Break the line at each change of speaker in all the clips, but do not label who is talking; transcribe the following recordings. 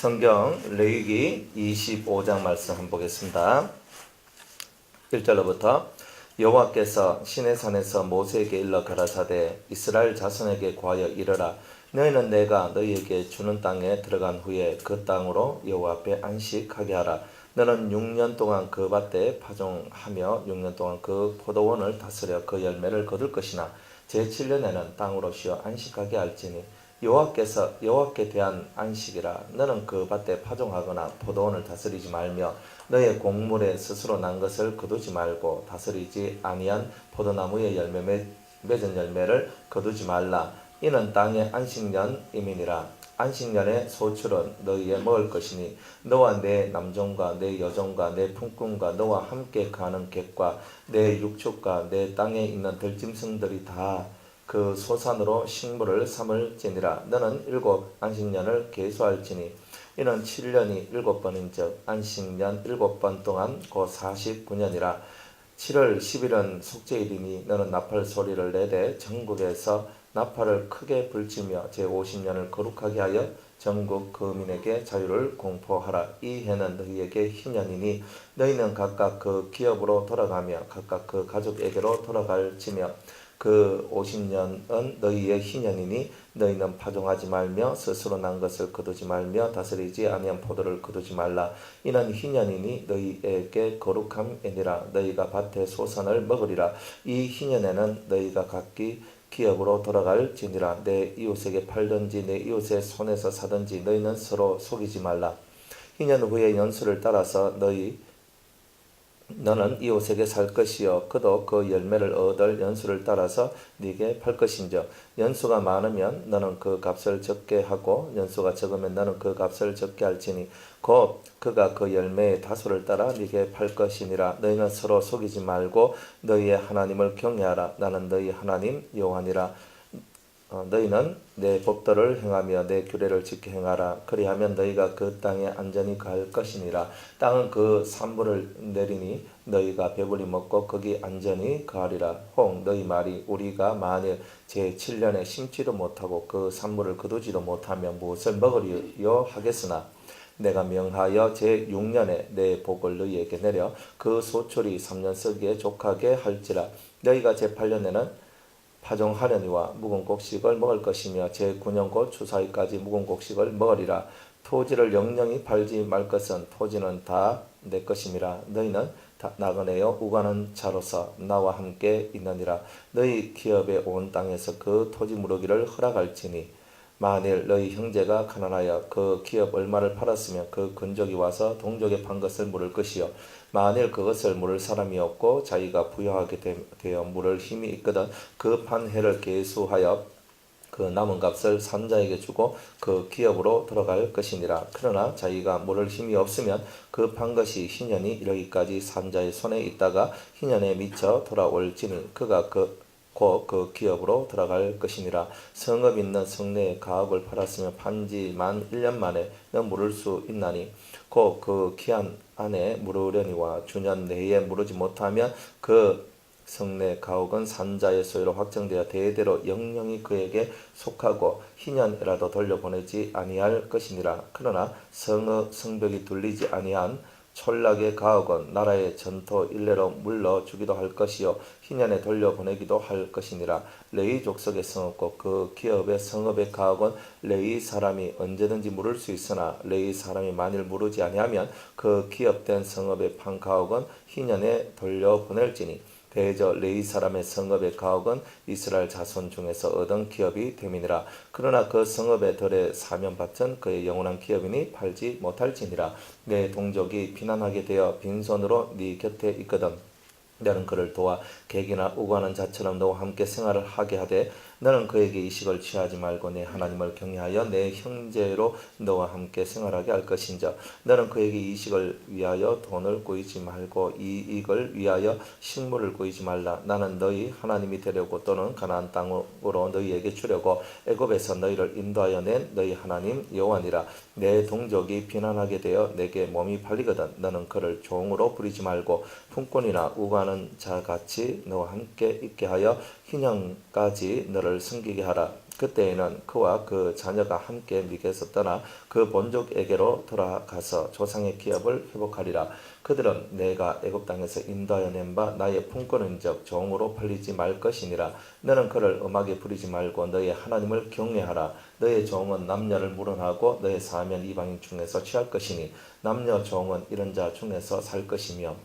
성경 레위기 25장 말씀 한번 보겠습니다. 1절로부터 여호와께서 시내산에서 모세에게 일러 가라사대 이스라엘 자손에게 구하여 이르라. 너희는 내가 너희에게 주는 땅에 들어간 후에 그 땅으로 여호와 앞에 안식하게 하라. 너는 6년 동안 그 밭에 파종하며 6년 동안 그 포도원을 다스려 그 열매를 거둘 것이나 제7년에는 땅으로 쉬어 안식하게 할지니 여호와께 대한 안식이라. 너는 그 밭에 파종하거나 포도원을 다스리지 말며 너의 곡물에 스스로 난 것을 거두지 말고 다스리지 아니한 포도나무의 맺은 열매를 거두지 말라. 이는 땅의 안식년임이니라. 안식년의 소출은 너희의 먹을 것이니 너와 내 남종과 내 여종과 내 품꾼과 너와 함께 가는 객과 내 육축과 내 땅에 있는 들짐승들이 다 그 소산으로 식물을 삼을지니라. 너는 7 안식년을 계수할지니 이는 7년이 7번인즉 안식년 7번 동안 곧 49년이라. 7월 10일은 속죄일이니 너는 나팔 소리를 내되 전국에서 나팔을 크게 불치며 제50년을 거룩하게 하여 전국 거민에게 자유를 공포하라. 이 해는 너희에게 희년이니 너희는 각각 그 기업으로 돌아가며 각각 그 가족에게로 돌아갈지며 그 50년은 너희의 희년이니 너희는 파종하지 말며 스스로 난 것을 거두지 말며 다스리지 아니한 포도를 거두지 말라. 이는 희년이니 너희에게 거룩함이니라. 너희가 밭의 소산을 먹으리라. 이 희년에는 너희가 각기 기업으로 돌아갈지니라. 내 이웃에게 팔든지 내 이웃의 손에서 사든지 너희는 서로 속이지 말라. 희년 후에 연수를 따라서 너는 이웃에게 살 것이요 그도 그 열매를 얻을 연수를 따라서 네게 팔 것인즉 연수가 많으면 너는 그 값을 적게 하고 연수가 적으면 너는 그 값을 적게 할지니 곧 그가 그 열매의 다소를 따라 네게 팔 것이니라. 너희는 서로 속이지 말고 너희의 하나님을 경외하라. 나는 너희 하나님 여호와니라. 너희는 내 법도를 행하며 내 규례를 지켜 행하라. 그리하면 너희가 그 땅에 안전히 갈 것이니라. 땅은 그 산물을 내리니 너희가 배불리 먹고 거기 안전히 거하리라. 혹 너희 말이 우리가 만일 제7년에 심지도 못하고 그 산물을 거두지도 못하면 무엇을 먹으리요 하겠으나 내가 명하여 제6년에 내 복을 너희에게 내려 그 소출이 3년 쓰기에 족하게 할지라. 너희가 제8년에는 파종하려니와 묵은 곡식을 먹을 것이며 제9년 곧 추사일까지 묵은 곡식을 먹으리라. 토지를 영영히 팔지 말 것은 토지는 다 내 것임이라. 너희는 나그네여 우가는 자로서 나와 함께 있느니라. 너희 기업의 온 땅에서 그 토지 무르기를 허락할지니 만일 너희 형제가 가난하여 그 기업 얼마를 팔았으면 그 근족이 와서 동족에 판 것을 물을 것이요 만일 그것을 물을 사람이 없고 자기가 부여하게 되어 물을 힘이 있거든 그 판 해를 계수하여 그 남은 값을 산자에게 주고 그 기업으로 돌아갈 것이니라. 그러나 자기가 물을 힘이 없으면 그 판 것이 희년이 이르기까지 산자의 손에 있다가 희년에 미쳐 돌아올지니 그가 곧 그 기업으로 들어갈 것이니라. 성읍 있는 성내에 가업을 팔았으며 판지 만 1년 만에 너 물을 수 있나니 곧 그 기한 안에 물으려니와 주년 내에 물으지 못하면 그 성내 가옥은 산자의 소유로 확정되어 대대로 영영이 그에게 속하고 희년이라도 돌려보내지 아니할 것이니라. 그러나 성벽이 둘리지 아니한 촌락의 가옥은 나라의 전토 일례로 물러주기도 할 것이요 희년에 돌려보내기도 할 것이니라. 레위 족속의 성읍과 그 기업의 성읍의 가옥은 레위 사람이 언제든지 물을 수 있으나 레위 사람이 만일 물으지 아니하면 그 기업된 성읍의 판 가옥은 희년에 돌려보낼지니 대저 레위 사람의 성읍의 가옥은 이스라엘 자손 중에서 얻은 기업이 됨이니라. 그러나 그 성읍의 덜의 사면밭은 그의 영원한 기업이니 팔지 못할지니라. 내 동족이 비난하게 되어 빈손으로 네 곁에 있거든 너는 그를 도와 객이나 우고하는 자처럼 너와 함께 생활을 하게 하되 너는 그에게 이식을 취하지 말고 내 하나님을 경외하여 내 형제로 너와 함께 생활하게 할 것인즉 너는 그에게 이식을 위하여 돈을 구이지 말고 이익을 위하여 식물을 구이지 말라. 나는 너희 하나님이 되려고 또는 가나안 땅으로 너희에게 주려고 애굽에서 너희를 인도하여 낸 너희 하나님 여호와니라. 내 동족이 비난하게 되어 내게 몸이 팔리거든 너는 그를 종으로 부리지 말고 품꾼이나 우고하는 자같이 너와 함께 있게 하여 희년까지 너를 섬기게 하라. 그때에는 그와 그 자녀가 함께 미개에서 떠나 그 본족에게로 돌아가서 조상의 기업을 회복하리라. 그들은 내가 애굽 땅에서 인도하여 낸 바 나의 품꾼인적 종으로 팔리지 말 것이니라. 너는 그를 음악에 부리지 말고 너의 하나님을 경외하라. 너의 종은 남녀를 물어하고 너의 사면 이방인 중에서 취할 것이니 남녀 종은 이런 자 중에서 살 것이며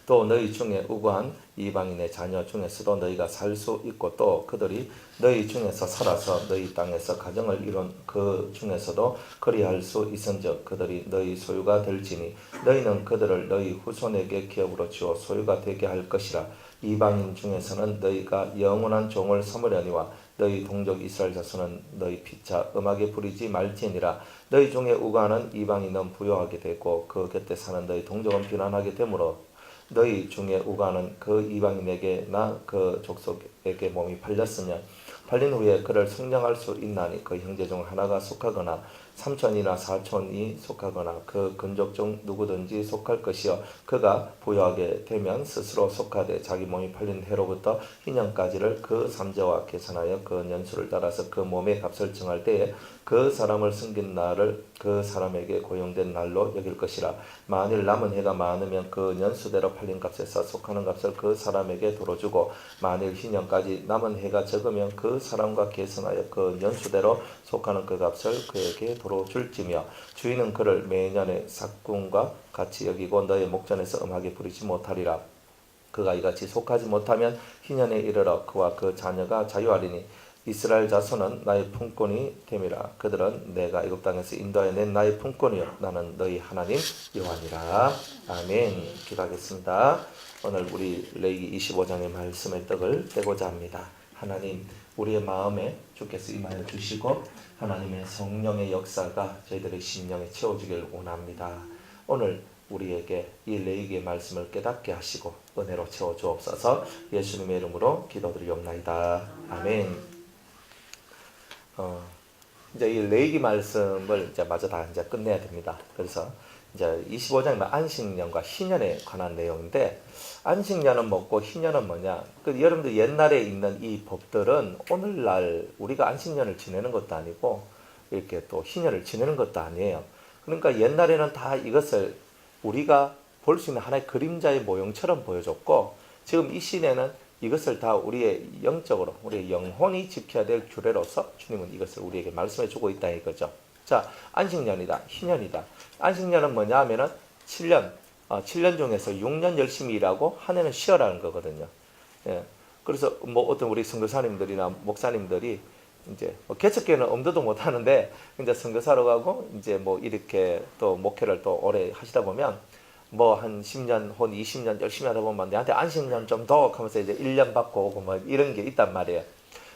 또 너희 중에 우고한 이방인의 자녀 중에서도 너희가 살 수 있고 또 그들이 너희 중에서 살아서 너희 땅에서 가정을 이룬 그 중에서도 그리할 수 있은즉 그들이 너희 소유가 될지니 너희는 그들을 너희 후손에게 기업으로 주어 소유가 되게 할 것이라. 이방인 중에서는 너희가 영원한 종을 삼으려니와 너희 동족 이스라엘 자손은 너희 피차 음악에 부리지 말지니라. 너희 중에 우고하는 이방인은 부요하게 되고 그 곁에 사는 너희 동족은 비난하게 되므로 너희 중에 우고하는 그 이방인에게나 그 족속에게 몸이 팔렸으면 팔린 후에 그를 속량할 수 있나니 그 형제 중 하나가 속하거나 삼촌이나 사촌이 속하거나 그 근족 중 누구든지 속할 것이요 그가 부유하게 되면 스스로 속하되 자기 몸이 팔린 해로부터 희년까지를 그 삼재와 계산하여 그 년수를 따라서 그 몸의 값을 정할 때에 그 사람을 숨긴 날을 그 사람에게 고용된 날로 여길 것이라. 만일 남은 해가 많으면 그 년수대로 팔린 값에서 속하는 값을 그 사람에게 도로 주고 만일 희년까지 남은 해가 적으면 그 사람과 계산하여 그 년수대로 속하는 그 값을 그에게 도로 줄지며 주인은 그를 매년의 삭군과 같이 여기고 너의 목전에서 음하게 부리지 못하리라. 그가 이같이 속하지 못하면 희년에 이르러 그와 그 자녀가 자유하리니 이스라엘 자손은 나의 품꾼이 됨이라. 그들은 내가 애굽 땅에서 인도하여 낸 나의 품꾼이요 나는 너희 하나님 여호와니라. 아멘. 기도하겠습니다. 오늘 우리 레위기 25장의 말씀의 떡을 떼고자 합니다. 하나님, 우리의 마음에 주께서 임하여 주시고 하나님의 성령의 역사가 저희들의 심령에 채워주길 원합니다. 오늘 우리에게 이 레위기의 말씀을 깨닫게 하시고 은혜로 채워주옵소서. 예수님의 이름으로 기도드리옵나이다. 아멘. 이제 이 레위기 말씀을 이제 마저 다 이제 끝내야 됩니다. 그래서 이제 25장은 안식년과 희년에 관한 내용인데, 안식년은 뭐고 희년은 뭐냐? 여러분들 옛날에 있는 이 법들은 오늘날 우리가 안식년을 지내는 것도 아니고 이렇게 또 희년을 지내는 것도 아니에요. 그러니까 옛날에는 다 이것을 우리가 볼 수 있는 하나의 그림자의 모형처럼 보여줬고, 지금 이 시대는 이것을 다 우리의 영적으로, 우리의 영혼이 지켜야 될 규례로서 주님은 이것을 우리에게 말씀해 주고 있다 이거죠. 자, 안식년이다, 희년이다. 안식년은 뭐냐 하면은 7년 중에서 6년 열심히 일하고 한 해는 쉬어라는 거거든요. 예. 그래서 뭐 어떤 우리 선교사님들이나 목사님들이 이제 개척교회는 엄두도 못 하는데 이제 선교사로 가고 이제 뭐 이렇게 또 목회를 또 오래 하시다 보면 뭐 한 10년 혹은 20년 열심히 하다 보면 내한테 안식년 좀 더 하면서 이제 1년 받고 오고 뭐 이런 게 있단 말이에요.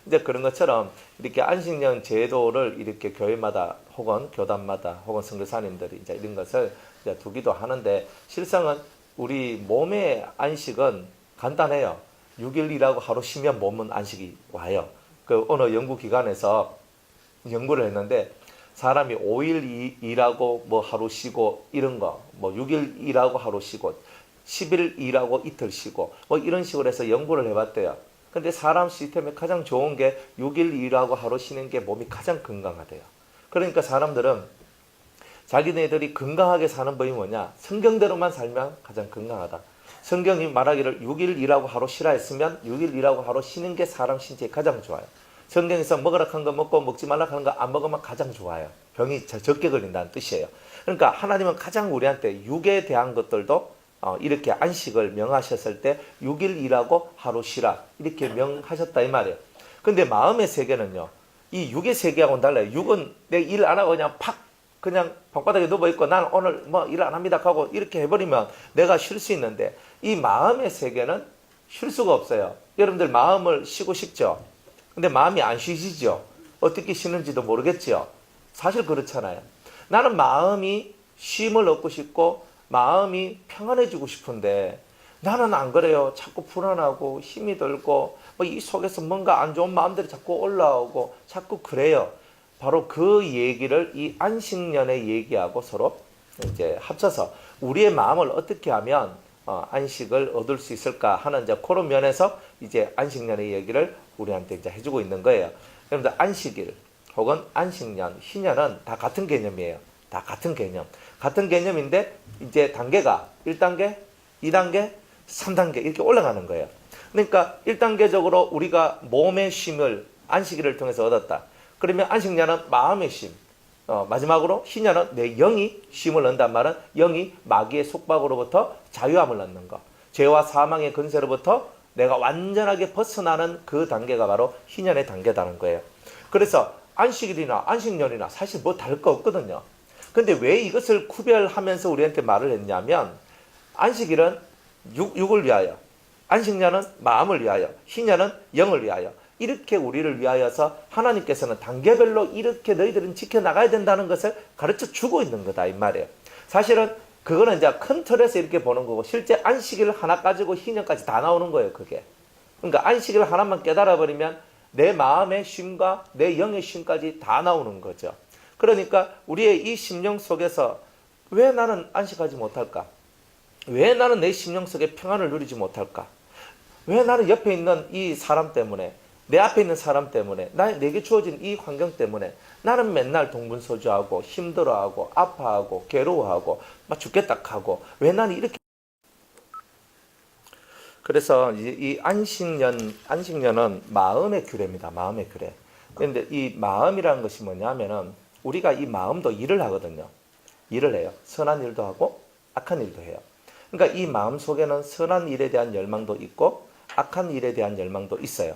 이제 그런 것처럼 이렇게 안식년 제도를 이렇게 교회마다 혹은 교단마다 혹은 선교사님들이 이제 이런 것을 이제 두기도 하는데, 실상은 우리 몸의 안식은 간단해요. 6일 일하고 하루 쉬면 몸은 안식이 와요. 그 어느 연구기관에서 연구를 했는데, 사람이 5일 일하고 뭐 하루 쉬고 이런 거, 뭐 6일 일하고 하루 쉬고 10일 일하고 이틀 쉬고 뭐 이런 식으로 해서 연구를 해봤대요. 근데 사람 시스템에 가장 좋은 게 6일 일하고 하루 쉬는 게 몸이 가장 건강하대요. 그러니까 사람들은 자기네들이 건강하게 사는 법이 뭐냐? 성경대로만 살면 가장 건강하다. 성경이 말하기를 6일 일하고 하루 쉬라 했으면 6일 일하고 하루 쉬는 게 사람 신체에 가장 좋아요. 성경에서 먹으라 한 거 먹고 먹지 말라 하는 거 안 먹으면 가장 좋아요. 병이 적게 걸린다는 뜻이에요. 그러니까 하나님은 가장 우리한테 육에 대한 것들도 이렇게 안식을 명하셨을 때 6일 일하고 하루 쉬라 이렇게 명하셨다 이 말이에요. 근데 마음의 세계는요, 이 육의 세계하고는 달라요. 육은 내 일 안 하고 그냥 방바닥에 누워있고 난 오늘 뭐 일 안 합니다 하고 이렇게 해버리면 내가 쉴 수 있는데, 이 마음의 세계는 쉴 수가 없어요. 여러분들 마음을 쉬고 싶죠? 근데 마음이 안 쉬시죠? 어떻게 쉬는지도 모르겠죠? 사실 그렇잖아요. 나는 마음이 쉼을 얻고 싶고 마음이 평안해지고 싶은데 나는 안 그래요. 자꾸 불안하고 힘이 들고 뭐 이 속에서 뭔가 안 좋은 마음들이 자꾸 올라오고 자꾸 그래요. 바로 그 얘기를 이 안식년의 얘기하고 서로 이제 합쳐서 우리의 마음을 어떻게 하면 안식을 얻을 수 있을까 하는 이제 그런 면에서 이제 안식년의 얘기를 우리한테 이제 해주고 있는 거예요. 여러분들 안식일 혹은 안식년, 희년은 다 같은 개념이에요. 다 같은 개념. 같은 개념인데 이제 단계가 1단계, 2단계, 3단계 이렇게 올라가는 거예요. 그러니까 1단계적으로 우리가 몸의 쉼을 안식일을 통해서 얻었다. 그러면 안식년은 마음의 쉼. 마지막으로 희년은 내 영이 쉼을 얻는단 말은 영이 마귀의 속박으로부터 자유함을 얻는 것. 죄와 사망의 근세로부터 내가 완전하게 벗어나는 그 단계가 바로 희년의 단계라는 거예요. 그래서 안식일이나 안식년이나 사실 뭐 다를 거 없거든요. 근데 왜 이것을 구별하면서 우리한테 말을 했냐면 안식일은 육을 위하여, 안식년은 마음을 위하여, 희년은 영을 위하여 이렇게 우리를 위하여서 하나님께서는 단계별로 이렇게 너희들은 지켜나가야 된다는 것을 가르쳐 주고 있는 거다 이 말이에요. 사실은 그거는 이제 큰 틀에서 이렇게 보는 거고 실제 안식일 하나 가지고 희년까지 다 나오는 거예요. 그게. 그러니까 안식일 하나만 깨달아 버리면 내 마음의 쉼과 내 영의 쉼까지 다 나오는 거죠. 그러니까 우리의 이 심령 속에서 왜 나는 안식하지 못할까? 왜 나는 내 심령 속에 평안을 누리지 못할까? 왜 나는 옆에 있는 이 사람 때문에, 내 앞에 있는 사람 때문에, 내게 주어진 이 환경 때문에 나는 맨날 동분서주하고 힘들어하고 아파하고 괴로워하고 막 죽겠다 하고 왜 나는 이렇게. 그래서 이 안식년은 마음의 규례입니다. 마음의 규례. 그런데 이 마음이라는 것이 뭐냐면은 우리가 이 마음도 일을 하거든요. 일을 해요. 선한 일도 하고 악한 일도 해요. 그러니까 이 마음 속에는 선한 일에 대한 열망도 있고 악한 일에 대한 열망도 있어요.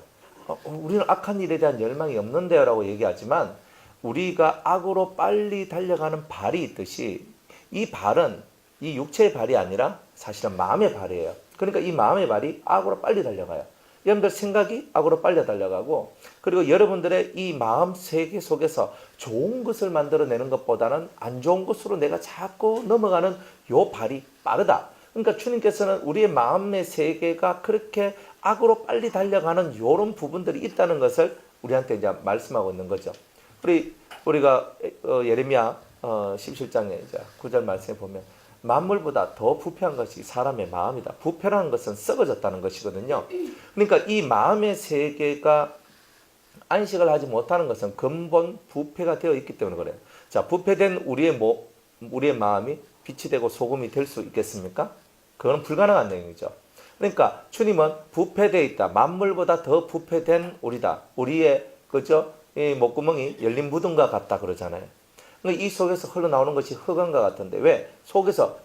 우리는 악한 일에 대한 열망이 없는데요 라고 얘기하지만 우리가 악으로 빨리 달려가는 발이 있듯이 이 발은 이 육체의 발이 아니라 사실은 마음의 발이에요. 그러니까 이 마음의 발이 악으로 빨리 달려가요. 여러분들 생각이 악으로 빨리 달려가고 그리고 여러분들의 이 마음 세계 속에서 좋은 것을 만들어내는 것보다는 안 좋은 것으로 내가 자꾸 넘어가는 요 발이 빠르다. 그러니까 주님께서는 우리의 마음의 세계가 그렇게 악으로 빨리 달려가는 이런 부분들이 있다는 것을 우리한테 이제 말씀하고 있는 거죠. 우리가 예레미야 17장에 이제 9절 말씀에 보면 만물보다 더 부패한 것이 사람의 마음이다. 부패라는 것은 썩어졌다는 것이거든요. 그러니까 이 마음의 세계가 안식을 하지 못하는 것은 근본 부패가 되어 있기 때문에 그래요. 자, 부패된 우리의 마음이 빛이 되고 소금이 될 수 있겠습니까? 그건 불가능한 내용이죠. 그러니까 주님은 부패되어 있다. 만물보다 더 부패된 우리다. 우리의 그죠? 이 목구멍이 열린 무덤과 같다 그러잖아요. 그러니까 이 속에서 흘러나오는 것이 흑암과 같은데 왜?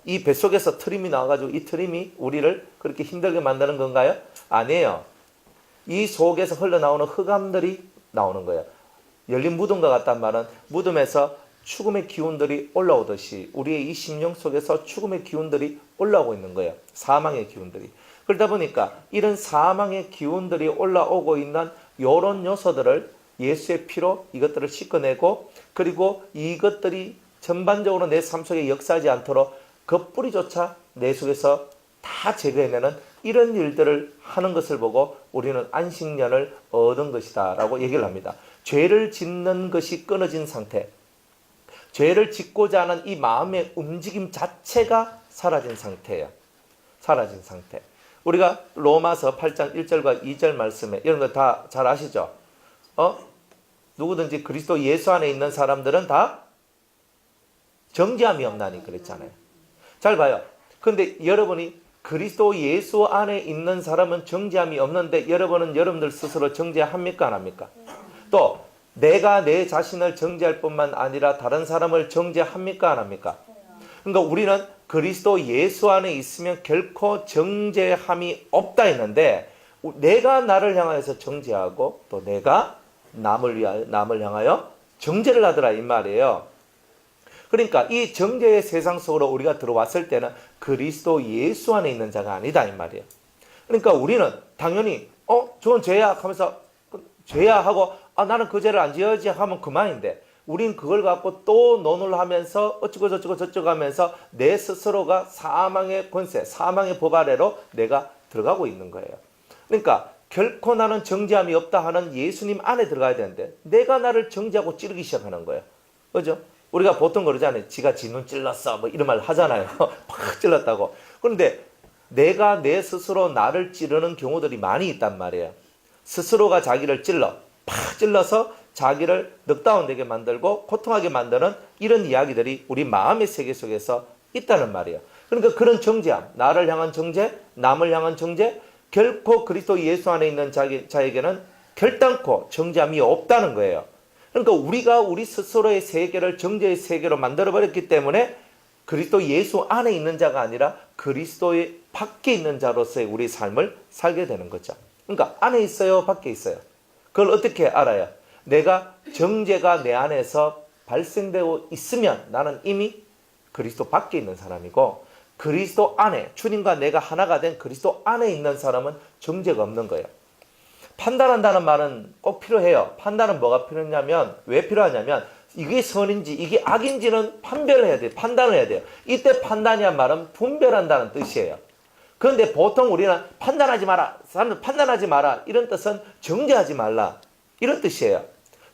이 뱃속에서 트림이 나와가지고 이 트림이 우리를 그렇게 힘들게 만드는 건가요? 아니에요. 이 속에서 흘러나오는 흑암들이 나오는 거예요. 열린 무덤과 같단 말은 무덤에서 죽음의 기운들이 올라오듯이 우리의 이 심령 속에서 죽음의 기운들이 올라오고 있는 거예요. 사망의 기운들이. 그러다 보니까 이런 사망의 기운들이 올라오고 있는 이런 요소들을 예수의 피로 이것들을 씻어내고 그리고 이것들이 전반적으로 내 삶 속에 역사하지 않도록 그 뿌리조차 내 속에서 다 제거해내는 이런 일들을 하는 것을 보고 우리는 안식년을 얻은 것이다 라고 얘기를 합니다. 죄를 짓는 것이 끊어진 상태, 죄를 짓고자 하는 이 마음의 움직임 자체가 사라진 상태예요. 사라진 상태. 우리가 로마서 8장 1절과 2절 말씀에 이런 거 다 잘 아시죠? 누구든지 그리스도 예수 안에 있는 사람들은 다 정죄함이 없나니 그랬잖아요. 잘 봐요. 근데 여러분이 그리스도 예수 안에 있는 사람은 정죄함이 없는데 여러분은 여러분들 스스로 정죄합니까? 안 합니까? 또 내가 내 자신을 정죄할 뿐만 아니라 다른 사람을 정죄합니까? 안 합니까? 그러니까 우리는 그리스도 예수 안에 있으면 결코 정죄함이 없다 했는데 내가 나를 향하여서 정죄하고 또 내가 남을 향하여 정죄를 하더라 이 말이에요. 그러니까 이 정죄의 세상 속으로 우리가 들어왔을 때는 그리스도 예수 안에 있는 자가 아니다 이 말이에요. 그러니까 우리는 당연히 저건 죄야 하면서 죄야 하고 나는 그 죄를 안 지어야지 하면 그만인데 우린 그걸 갖고 또 논을 하면서 어쩌고 저쩌고 하면서 내 스스로가 사망의 권세, 사망의 법 아래로 내가 들어가고 있는 거예요. 그러니까 결코 나는 정죄함이 없다 하는 예수님 안에 들어가야 되는데 내가 나를 정죄하고 찌르기 시작하는 거예요. 그죠? 우리가 보통 그러잖아요. 지가 지 눈 찔렀어 뭐 이런 말 하잖아요. 팍 찔렀다고. 그런데 내가 내 스스로 나를 찌르는 경우들이 많이 있단 말이에요. 스스로가 자기를 찔러. 팍 찔러서 자기를 넉다운되게 만들고 고통하게 만드는 이런 이야기들이 우리 마음의 세계 속에서 있다는 말이에요. 그러니까 그런 정죄함, 나를 향한 정죄, 남을 향한 정죄, 결코 그리스도 예수 안에 있는 자에게는 결단코 정죄함이 없다는 거예요. 그러니까 우리가 우리 스스로의 세계를 정죄의 세계로 만들어버렸기 때문에 그리스도 예수 안에 있는 자가 아니라 그리스도의 밖에 있는 자로서의 우리 삶을 살게 되는 거죠. 그러니까 안에 있어요, 밖에 있어요. 그걸 어떻게 알아요? 내가 정죄가 내 안에서 발생되고 있으면 나는 이미 그리스도 밖에 있는 사람이고, 그리스도 안에, 주님과 내가 하나가 된 그리스도 안에 있는 사람은 정죄가 없는 거예요. 판단한다는 말은 꼭 필요해요. 판단은 뭐가 필요하냐면, 왜 필요하냐면 이게 선인지 이게 악인지는 판별을 해야 돼요. 판단을 해야 돼요. 이때 판단이란 말은 분별한다는 뜻이에요. 그런데 보통 우리는 판단하지 마라, 사람들 판단하지 마라, 이런 뜻은 정죄하지 말라, 이런 뜻이에요.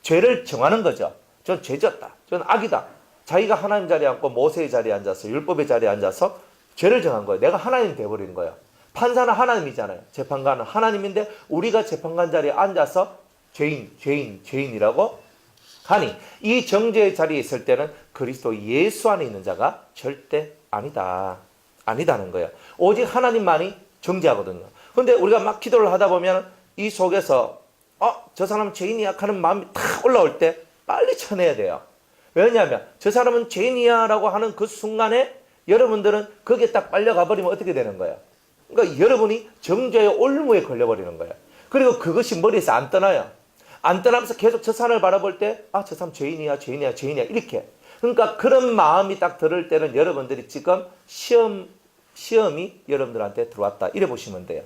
죄를 정하는 거죠. 전 죄졌다, 전 악이다. 자기가 하나님 자리에 앉고 모세의 자리에 앉아서, 율법의 자리에 앉아서 죄를 정한 거예요. 내가 하나님 돼버린 거예요. 판사는 하나님이잖아요. 재판관은 하나님인데 우리가 재판관 자리에 앉아서 죄인이라고 하니, 이 정죄의 자리에 있을 때는 그리스도 예수 안에 있는 자가 절대 아니다는 거예요. 오직 하나님만이 정죄하거든요. 근데 우리가 막 기도를 하다 보면 이 속에서 저 사람은 죄인이야 하는 마음이 탁 올라올 때 빨리 쳐내야 돼요. 왜냐하면 저 사람은 죄인이야 라고 하는 그 순간에 여러분들은 거기에 딱 빨려가 버리면 어떻게 되는 거예요? 그러니까 여러분이 정죄의 올무에 걸려버리는 거예요. 그리고 그것이 머리에서 안 떠나요. 안 떠나면서 계속 저 사람을 바라볼 때 저 사람 죄인이야 이렇게. 그러니까 그런 마음이 딱 들을 때는 여러분들이 지금 시험이 여러분들한테 들어왔다, 이래 보시면 돼요.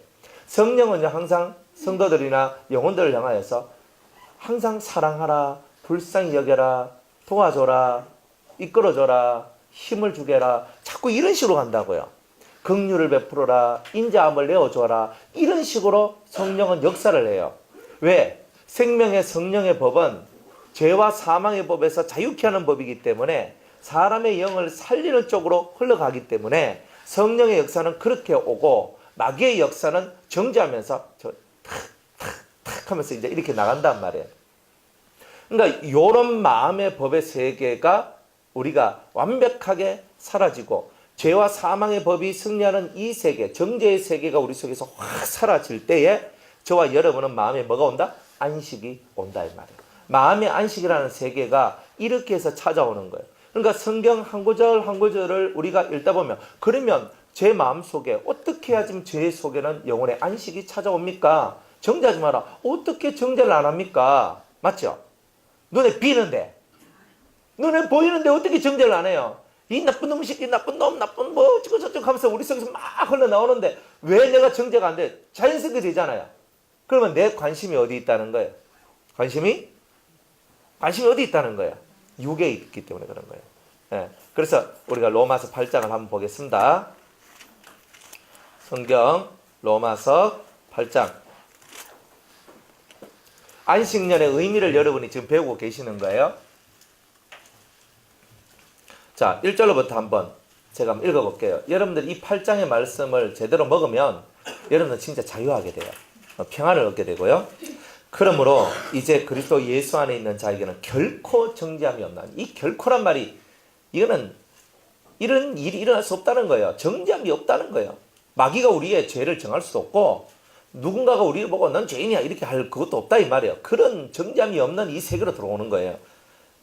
성령은요, 항상 성도들이나 영혼들을 향하여서 항상 사랑하라, 불쌍히 여겨라, 도와줘라, 이끌어줘라, 힘을 주게라, 자꾸 이런 식으로 간다고요. 긍휼을 베풀어라, 인자함을 내어줘라, 이런 식으로 성령은 역사를 해요. 왜? 생명의 성령의 법은 죄와 사망의 법에서 자유케 하는 법이기 때문에 사람의 영을 살리는 쪽으로 흘러가기 때문에 성령의 역사는 그렇게 오고, 마귀의 역사는 정죄하면서 탁 하면서 이제 이렇게 나간단 말이에요. 그러니까 이런 마음의 법의 세계가 우리가 완벽하게 사라지고, 죄와 사망의 법이 승리하는 이 세계, 정죄의 세계가 우리 속에서 확 사라질 때에 저와 여러분은 마음에 뭐가 온다? 안식이 온다, 이 말이에요. 마음의 안식이라는 세계가 이렇게 해서 찾아오는 거예요. 그러니까 성경 한 구절 한 구절을 우리가 읽다 보면, 그러면 제 마음 속에 어떻게 해야지 제 속에는 영혼의 안식이 찾아옵니까? 정죄하지 마라. 어떻게 정죄를 안 합니까? 맞죠? 눈에 비는데, 눈에 보이는데 어떻게 정죄를 안 해요? 이 나쁜 놈 새끼, 나쁜 놈, 나쁜 뭐 어쩌고 저쩌고 하면서 우리 속에서 막 흘러나오는데 왜 내가 정죄가 안 돼? 자연스럽게 되잖아요. 그러면 내 관심이 어디 있다는 거예요? 관심이 어디 있다는 거예요? 육에 있기 때문에 그런 거예요. 예. 그래서 우리가 로마서 8장을 한번 보겠습니다. 성경 로마서 8장. 안식년의 의미를 여러분이 지금 배우고 계시는 거예요. 자, 1절로부터 한번 제가 한번 읽어볼게요. 여러분들 이 8장의 말씀을 제대로 먹으면 여러분은 진짜 자유하게 돼요. 평안을 얻게 되고요. 그러므로 이제 그리스도 예수 안에 있는 자에게는 결코 정죄함이 없나. 이 결코란 말이, 이거는 이런 일이 일어날 수 없다는 거예요. 정죄함이 없다는 거예요. 마귀가 우리의 죄를 정할 수도 없고, 누군가가 우리를 보고 넌 죄인이야 이렇게 할 그것도 없다, 이 말이에요. 그런 정죄함이 없는 이 세계로 들어오는 거예요.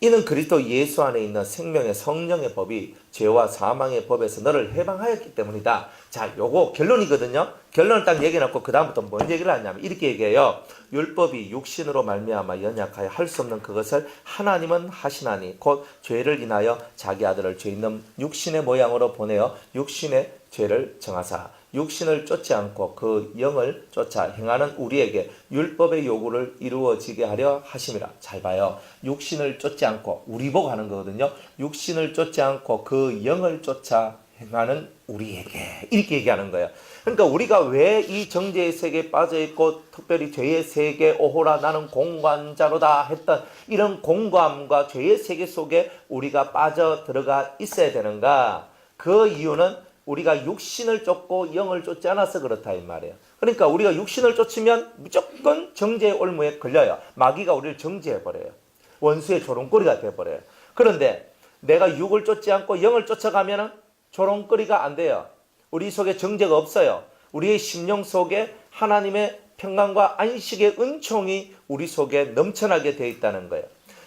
이는 그리스도 예수 안에 있는 생명의 성령의 법이 죄와 사망의 법에서 너를 해방하였기 때문이다. 자, 요거 결론이거든요. 결론을 딱 얘기해놓고 그 다음부터 뭔 얘기를 하냐면 이렇게 얘기해요. 율법이 육신으로 말미암아 연약하여 할 수 없는 그것을 하나님은 하시나니 곧 죄를 인하여 자기 아들을 죄 있는 육신의 모양으로 보내어 육신의 죄를 정하사 육신을 쫓지 않고 그 영을 쫓아 행하는 우리에게 율법의 요구를 이루어지게 하려 하심이라. 잘 봐요. 육신을 쫓지 않고, 우리 보고 하는 거거든요. 육신을 쫓지 않고 그 영을 쫓아 행하는 우리에게, 이렇게 얘기하는 거예요. 그러니까 우리가 왜 이 정죄의 세계에 빠져있고 특별히 죄의 세계 오호라 나는 공관자로다 했던 이런 공고함과 죄의 세계 속에 우리가 빠져 들어가 있어야 되는가? 그 이유는 우리가 육신을 쫓고 영을 쫓지 않아서 그렇다, 이 말이에요. 그러니까 우리가 육신을 쫓으면 무조건 정죄의 올무에 걸려요. 마귀가 우리를 정죄해버려요. 원수의 조롱거리가 되어버려요. 그런데 내가 육을 쫓지 않고 영을 쫓아가면 조롱거리가 안 돼요. 우리 속에 정죄가 없어요. 우리의 심령 속에 하나님의 평강과 안식의 은총이 우리 속에 넘쳐나게 되어 있다는 거예요.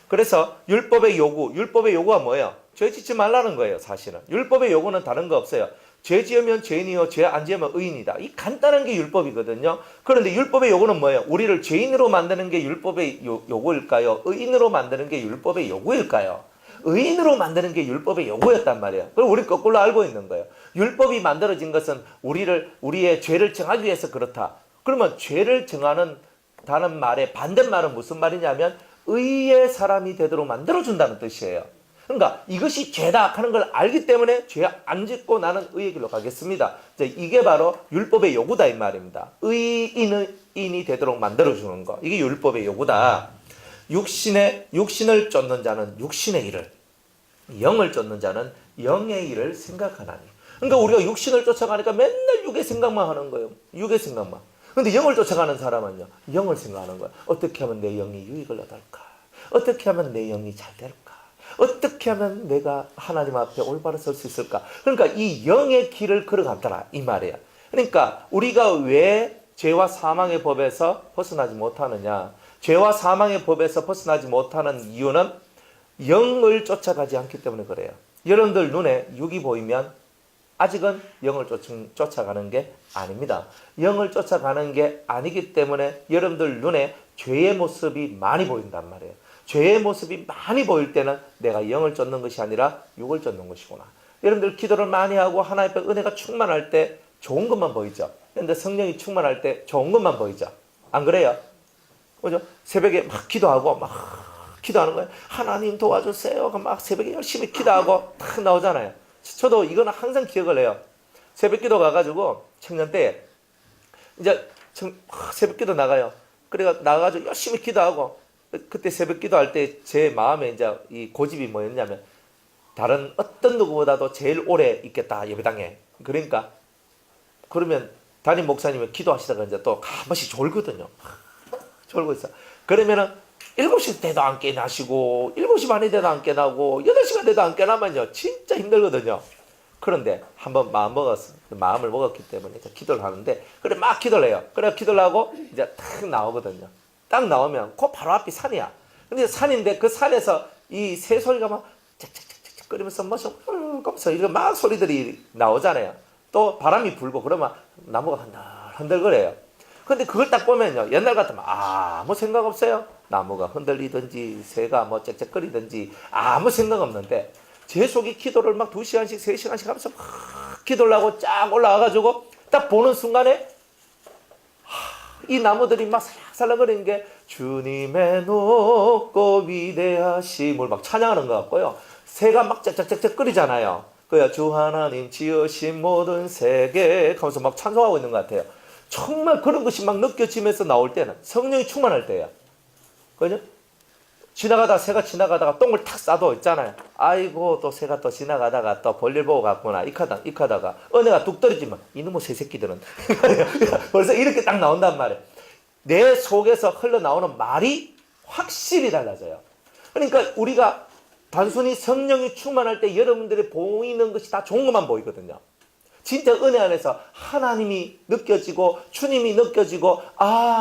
그래서 율법의 요구가 뭐예요? 죄 짓지 말라는 거예요. 사실은 율법의 요구는 다른 거 없어요. 죄 지으면 죄인이요 죄 안 지으면 의인이다. 이 간단한 게 율법이거든요. 그런데 율법의 요구는 뭐예요? 우리를 죄인으로 만드는 게 율법의 요구일까요? 의인으로 만드는 게 율법의 요구일까요? 의인으로 만드는 게 율법의 요구였단 말이에요. 그걸 우리 거꾸로 알고 있는 거예요. 율법이 만들어진 것은 우리의 죄를 정하기 위해서 그렇다. 그러면 죄를 정하는 다는 말의 반대말은 무슨 말이냐면 의의 사람이 되도록 만들어준다는 뜻이에요. 그러니까 이것이 죄다 하는 걸 알기 때문에 죄 안 짓고 나는 의의 길로 가겠습니다. 이게 바로 율법의 요구다 이 말입니다. 의인이 되도록 만들어주는 거. 이게 율법의 요구다. 육신을 쫓는 자는 육신의 일을, 영을 쫓는 자는 영의 일을 생각하나니. 그러니까 우리가 육신을 쫓아가니까 맨날 육의 생각만 하는 거예요. 육의 생각만. 근데 영을 쫓아가는 사람은요, 영을 생각하는 거예요. 어떻게 하면 내 영이 유익을 얻을까? 어떻게 하면 내 영이 잘 될까? 어떻게 하면 내가 하나님 앞에 올바로 설 수 있을까? 그러니까 이 영의 길을 걸어간다라 이 말이에요. 그러니까 우리가 왜 죄와 사망의 법에서 벗어나지 못하느냐? 죄와 사망의 법에서 벗어나지 못하는 이유는 영을 쫓아가지 않기 때문에 그래요. 여러분들 눈에 육이 보이면 아직은 영을 쫓아가는 게 아닙니다. 영을 쫓아가는 게 아니기 때문에 여러분들 눈에 죄의 모습이 많이 보인단 말이에요. 죄의 모습이 많이 보일 때는 내가 영을 쫓는 것이 아니라 육을 쫓는 것이구나. 여러분들 기도를 많이 하고 하나님 앞에 은혜가 충만할 때 좋은 것만 보이죠. 그런데 성령이 충만할 때 좋은 것만 보이죠. 안 그래요? 그죠? 새벽에 막 기도하고 막 기도하는 거예요. 하나님 도와주세요. 막 새벽에 열심히 기도하고 딱 나오잖아요. 저도 이거는 항상 기억을 해요. 새벽 기도 가가지고 청년 때 이제 새벽 기도 나가요. 그래가 나가가지고 열심히 기도하고 그때 새벽 기도할 때 제 마음에 이제 이 고집이 뭐였냐면 다른 어떤 누구보다도 제일 오래 있겠다 예배당에. 그러니까 그러면 담임 목사님이 기도하시다가 이제 또 한 번씩 졸거든요. 졸고 있어. 그러면은 7시 때도 안 깨나시고 7시 반이 돼도 안 깨나고 8시간 돼도 안 깨나면요 진짜 힘들거든요. 그런데 한번 마음을 먹었기 때문에 이제 기도를 하는데 그래 막 기도를 해요. 그래 기도를 하고 이제 탁 나오거든요. 딱 나오면 그 바로 앞이 산이야. 근데 산인데 그 산에서 이 새 소리가 막 짹짹짹짹 끓이면서 검서 이렇게 막 소리들이 나오잖아요. 또 바람이 불고 그러면 나무가 흔들거려요. 근데 그걸 딱 보면요 옛날 같으면 아무 생각 없어요. 나무가 흔들리든지 새가 뭐 짹짹거리든지 아무 생각 없는데 제 속에 기도를 막 2시간씩 3시간씩 하면서 막 기도를 하고 쫙 올라와가지고 딱 보는 순간에 이 나무들이 막 살랑살랑거리는 게 주님의 높고 위대하심을 막 찬양하는 것 같고요. 새가 막 짹짹짹짹 끓이잖아요. 그야 주 하나님 지으신 모든 세계 하면서 막 찬송하고 있는 것 같아요. 정말 그런 것이 막 느껴지면서 나올 때는 성령이 충만할 때예요. 그죠? 새가 지나가다가 똥을 탁 싸도 있잖아요. 아이고 또 새가 또 지나가다가 또 볼일 보고 갔구나 익하다가 은혜가 뚝 떨어지면 이놈의 새새끼들은 벌써 이렇게 딱 나온단 말이에요. 내 속에서 흘러나오는 말이 확실히 달라져요. 그러니까 우리가 단순히 성령이 충만할 때 여러분들이 보이는 것이 다 좋은 것만 보이거든요. 진짜 은혜 안에서 하나님이 느껴지고 주님이 느껴지고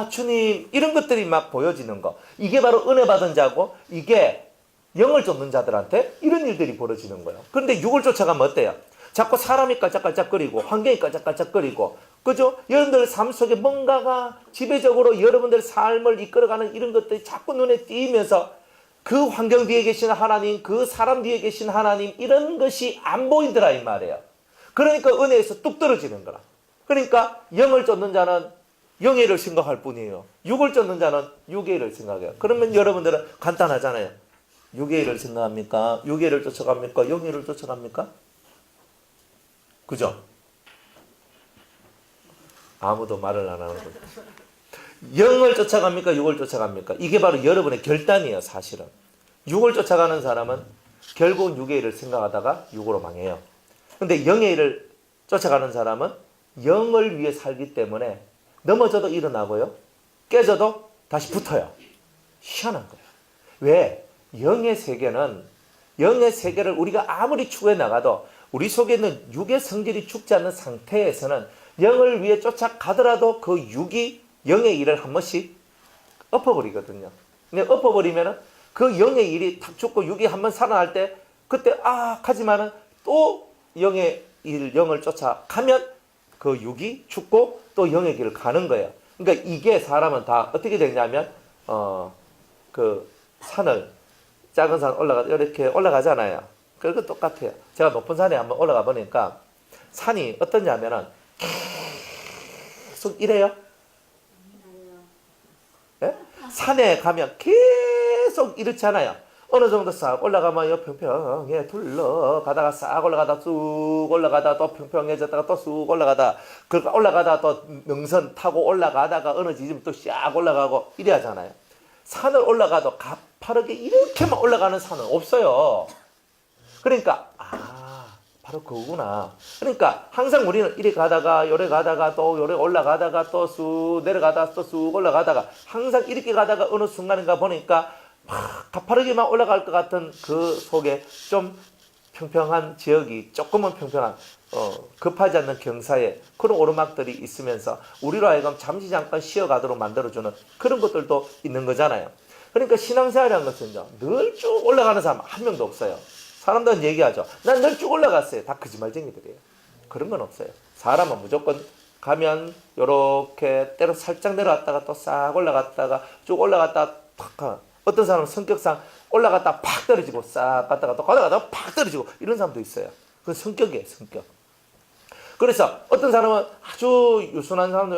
주님 이런 것들이 막 보여지는 거. 이게 바로 은혜 받은 자고 이게 영을 쫓는 자들한테 이런 일들이 벌어지는 거예요. 그런데 육을 쫓아가면 어때요? 자꾸 사람이 깔짝깔짝거리고 환경이 깔짝깔짝거리고 그죠? 여러분들 삶 속에 뭔가가 지배적으로 여러분들 삶을 이끌어가는 이런 것들이 자꾸 눈에 띄면서 그 환경 뒤에 계신 하나님, 그 사람 뒤에 계신 하나님 이런 것이 안 보이더라 이 말이에요. 그러니까 은혜에서 뚝 떨어지는 거라. 그러니까 영을 쫓는 자는 영의 일을 생각할 뿐이에요. 육을 쫓는 자는 육의 일을 생각해요. 그러면 여러분들은 간단하잖아요. 육의 일을 생각합니까? 육의 일을 쫓아갑니까? 영의 일을 쫓아갑니까? 그죠? 아무도 말을 안 하는 거죠. 영을 쫓아갑니까? 육을 쫓아갑니까? 이게 바로 여러분의 결단이에요, 사실은. 육을 쫓아가는 사람은 결국 육의 일을 생각하다가 육으로 망해요. 근데 영의 일을 쫓아가는 사람은 영을 위해 살기 때문에 넘어져도 일어나고요. 깨져도 다시 붙어요. 희한한 거예요. 왜? 영의 세계를 우리가 아무리 추구해 나가도 우리 속에 있는 육의 성질이 죽지 않는 상태에서는 영을 위해 쫓아가더라도 그 육이 영의 일을 한 번씩 엎어버리거든요. 근데 엎어버리면은 그 영의 일이 탁 죽고 육이 한번 살아날 때 그때 하지만은 또 영의 영을 쫓아가면 그 육이 죽고 또 영의 길을 가는 거예요. 그러니까 이게 사람은 다 어떻게 되냐면 그 산을 작은 산 이렇게 올라가잖아요. 그거 똑같아요. 제가 높은 산에 한번 올라가 보니까 산이 어떠냐면은 계속 이래요. 예? 산에 가면 계속 이렇잖아요. 어느 정도 싹 올라가면 평평해 둘러가다가 싹 올라가다 쑥 올라가다 또 평평해졌다가 또 쑥 올라가다 그러니까 올라가다 또 능선 타고 올라가다가 어느 지점 또 싹 올라가고 이래 하잖아요. 산을 올라가도 가파르게 이렇게만 올라가는 산은 없어요. 그러니까 바로 그거구나. 그러니까 항상 우리는 이래 가다가 요래 가다가 또 요래 올라가다가 또 쑥 내려가다가 또 쑥 올라가다가 항상 이렇게 가다가 어느 순간인가 보니까 막 가파르게만 올라갈 것 같은 그 속에 좀 평평한 지역이 조금은 평평한 급하지 않는 경사에 그런 오르막들이 있으면서 우리로 하여금 잠시 잠깐 쉬어가도록 만들어주는 그런 것들도 있는 거잖아요. 그러니까 신앙생활이라는 것은요 늘 쭉 올라가는 사람 한 명도 없어요. 사람들은 얘기하죠. 난 늘 쭉 올라갔어요. 다 거짓말쟁이들이에요. 그런 건 없어요. 사람은 무조건 가면 요렇게 때로 살짝 내려갔다가 또 싹 올라갔다가 쭉 올라갔다가 팍 어떤 사람은 성격상 올라갔다가 팍 떨어지고 싹 갔다가 또 가다가 팍 떨어지고 이런 사람도 있어요. 그건 성격이에요. 성격. 그래서 어떤 사람은 아주 유순한 사람도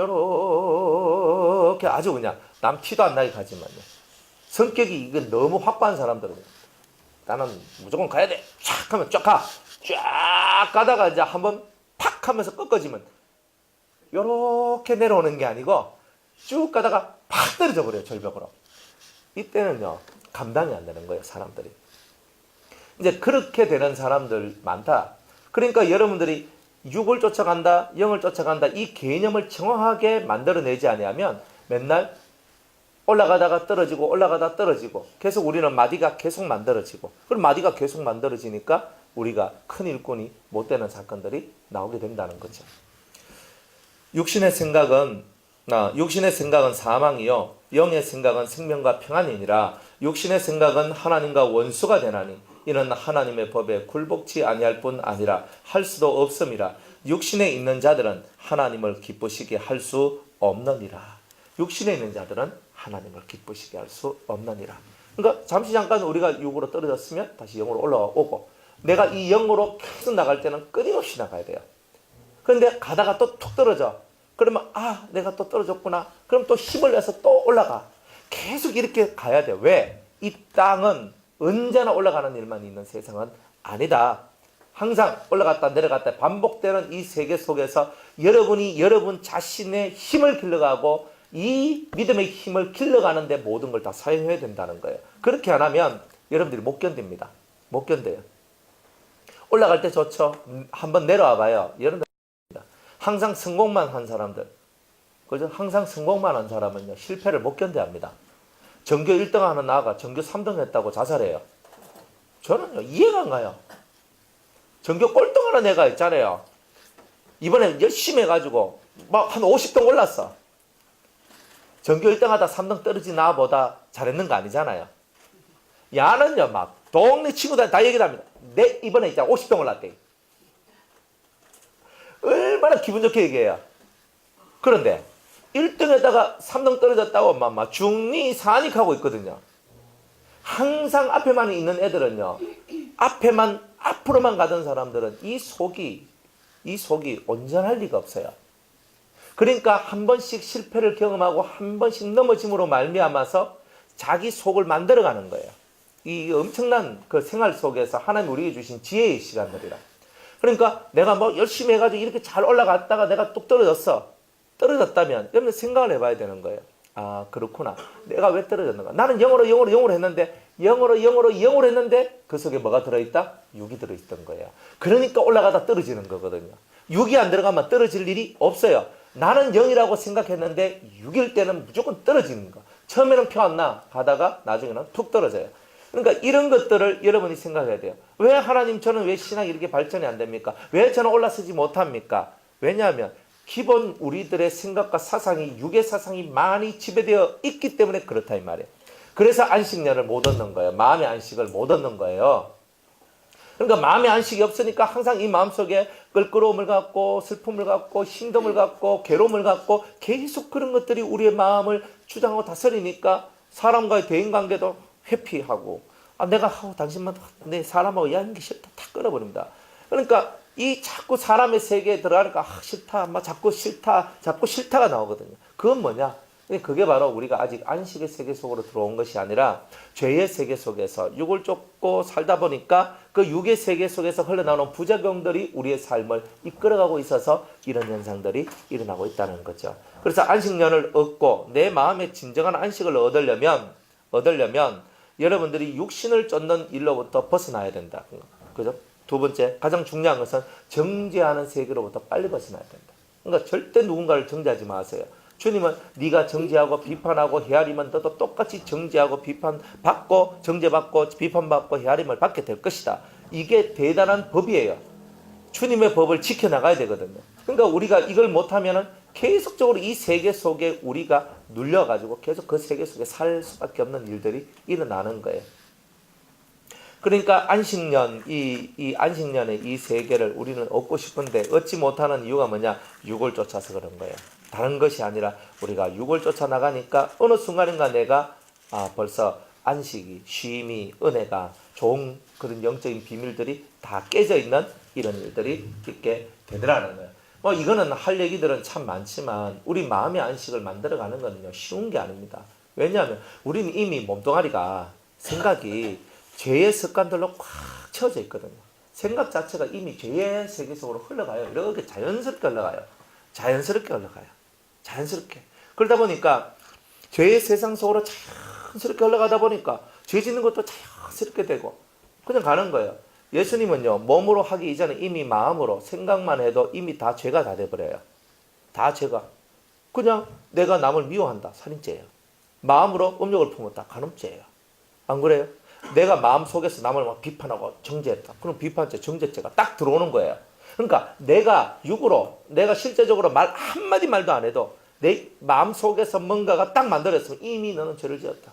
이렇게 아주 그냥 남 티도 안 나게 가지만요. 성격이 이건 너무 확고한 사람들은 나는 무조건 가야 돼. 쫙 하면 쫙 가. 쫙 가다가 이제 한번 팍 하면서 꺾어지면 요렇게 내려오는 게 아니고 쭉 가다가 팍 떨어져 버려요. 절벽으로. 이때는요. 감당이 안 되는 거예요. 사람들이. 이제 그렇게 되는 사람들 많다. 그러니까 여러분들이 육을 쫓아간다. 영을 쫓아간다. 이 개념을 정확하게 만들어내지 않으면 맨날 올라가다가 떨어지고 올라가다 떨어지고 계속 우리는 마디가 계속 만들어지고 그럼 마디가 계속 만들어지니까 우리가 큰 일꾼이 못 되는 사건들이 나오게 된다는 거죠. 육신의 생각은 사망이요 영의 생각은 생명과 평안이니라. 육신의 생각은 하나님과 원수가 되나니 이는 하나님의 법에 굴복치 아니할 뿐 아니라 할 수도 없음이라. 육신에 있는 자들은 하나님을 기쁘시게 할 수 없느니라. 육신에 있는 자들은 하나님을 기쁘시게 할 수 없느니라. 그러니까 잠시 잠깐 우리가 육으로 떨어졌으면 다시 영으로 올라오고 내가 이 영으로 계속 나갈 때는 끊임없이 나가야 돼요. 그런데 가다가 또 툭 떨어져. 그러면 내가 또 떨어졌구나. 그럼 또 힘을 내서 또 올라가. 계속 이렇게 가야 돼요. 왜? 이 땅은 언제나 올라가는 일만 있는 세상은 아니다. 항상 올라갔다 내려갔다 반복되는 이 세계 속에서 여러분이 여러분 자신의 힘을 길러가고 이 믿음의 힘을 길러가는데 모든 걸 다 사용해야 된다는 거예요. 그렇게 안 하면 여러분들이 못 견딥니다. 못 견뎌요. 올라갈 때 좋죠. 한번 내려와 봐요. 여러분들 항상 성공만 한 사람들, 그죠? 항상 성공만 한 사람은요 실패를 못 견뎌합니다. 전교 1등 하는 아가 전교 3등 했다고 자살해요. 저는요 이해가 안 가요. 전교 꼴등하는 애가 있잖아요. 이번에 열심히 해가지고 막 한 50등 올랐어. 전교 1등 하다 3등 떨어진 나보다 잘했는 거 아니잖아요. 야는요 막 동네 친구들 다 얘기를 합니다. 내 이번에 이제 50등 올랐대. 얼마나 기분 좋게 얘기해요. 그런데 1등에다가 3등 떨어졌다고 막 중리 사닉하고 있거든요. 항상 앞에만 있는 애들은요. 앞으로만 가던 사람들은 이 속이 온전할 리가 없어요. 그러니까 한 번씩 실패를 경험하고 한 번씩 넘어짐으로 말미암아서 자기 속을 만들어가는 거예요. 이 엄청난 그 생활 속에서 하나님 우리에게 주신 지혜의 시간들이라. 그러니까 내가 뭐 열심히 해가지고 이렇게 잘 올라갔다가 내가 뚝 떨어졌다면 여러분 생각을 해봐야 되는 거예요. 그렇구나. 내가 왜 떨어졌는가? 나는 영어로 했는데 영어로 했는데 그 속에 뭐가 들어있다? 육이 들어있던 거예요. 그러니까 올라가다 떨어지는 거거든요. 육이 안 들어가면 떨어질 일이 없어요. 나는 0이라고 생각했는데 6일 때는 무조건 떨어지는 거. 처음에는 표 안 나. 가다가 나중에는 툭 떨어져요. 그러니까 이런 것들을 여러분이 생각해야 돼요. 왜 하나님 저는 왜 신앙이 이렇게 발전이 안 됩니까? 왜 저는 올라서지 못합니까? 왜냐하면 기본 우리들의 생각과 사상이 육의 사상이 많이 지배되어 있기 때문에 그렇다 이 말이에요. 그래서 안식년을 못 얻는 거예요. 마음의 안식을 못 얻는 거예요. 그러니까 마음의 안식이 없으니까 항상 이 마음속에 껄끄러움을 갖고 슬픔을 갖고 힘듦을 갖고 괴로움을 갖고 계속 그런 것들이 우리의 마음을 주장하고 다스리니까 사람과의 대인관계도 회피하고 내가 당신만 내 사람하고 이야기하는 게 싫다 다 끊어버립니다. 그러니까 이 자꾸 사람의 세계에 들어가니까 싫다 자꾸 싫다가 나오거든요. 그건 뭐냐? 그게 바로 우리가 아직 안식의 세계 속으로 들어온 것이 아니라 죄의 세계 속에서 육을 쫓고 살다 보니까 그 육의 세계 속에서 흘러나오는 부작용들이 우리의 삶을 이끌어가고 있어서 이런 현상들이 일어나고 있다는 거죠. 그래서 안식년을 얻고 내 마음의 진정한 안식을 얻으려면 여러분들이 육신을 쫓는 일로부터 벗어나야 된다. 그죠? 두 번째, 가장 중요한 것은 정죄하는 세계로부터 빨리 벗어나야 된다. 그러니까 절대 누군가를 정죄하지 마세요. 주님은 네가 정죄하고 비판하고 헤아리면 너도 똑같이 정죄하고 비판받고 정죄받고 비판받고 헤아림을 받게 될 것이다. 이게 대단한 법이에요. 주님의 법을 지켜나가야 되거든요. 그러니까 우리가 이걸 못하면은 계속적으로 이 세계 속에 우리가 눌려가지고 계속 그 세계 속에 살 수밖에 없는 일들이 일어나는 거예요. 그러니까 안식년, 이 안식년의 이 세계를 우리는 얻고 싶은데 얻지 못하는 이유가 뭐냐? 육을 쫓아서 그런 거예요. 다른 것이 아니라 우리가 육을 쫓아나가니까 어느 순간인가 내가 벌써 안식이, 쉼이, 은혜가, 좋은 그런 영적인 비밀들이 다 깨져 있는 이런 일들이 있게 되더라는 거예요. 이거는 할 얘기들은 참 많지만 우리 마음의 안식을 만들어가는 거는요 쉬운 게 아닙니다. 왜냐하면 우리는 이미 몸뚱아리가 생각이 죄의 습관들로 꽉 채워져 있거든요. 생각 자체가 이미 죄의 세계 속으로 흘러가요. 이렇게 자연스럽게 흘러가요. 자연스럽게. 그러다 보니까 죄의 세상 속으로 자연스럽게 흘러가다 보니까 죄 짓는 것도 자연스럽게 되고 그냥 가는 거예요. 예수님은요 몸으로 하기 이전에 이미 마음으로 생각만 해도 이미 다 죄가 다 돼버려요. 다 죄가. 그냥 내가 남을 미워한다. 살인죄예요. 마음으로 음욕을 품었다. 간음죄예요. 안 그래요? 내가 마음속에서 남을 막 비판하고 정죄했다. 그럼 비판죄, 정죄죄가 딱 들어오는 거예요. 그러니까 내가 육으로, 내가 실제적으로 말 한마디 말도 안 해도 내 마음속에서 뭔가가 딱 만들어졌으면 이미 너는 죄를 지었다.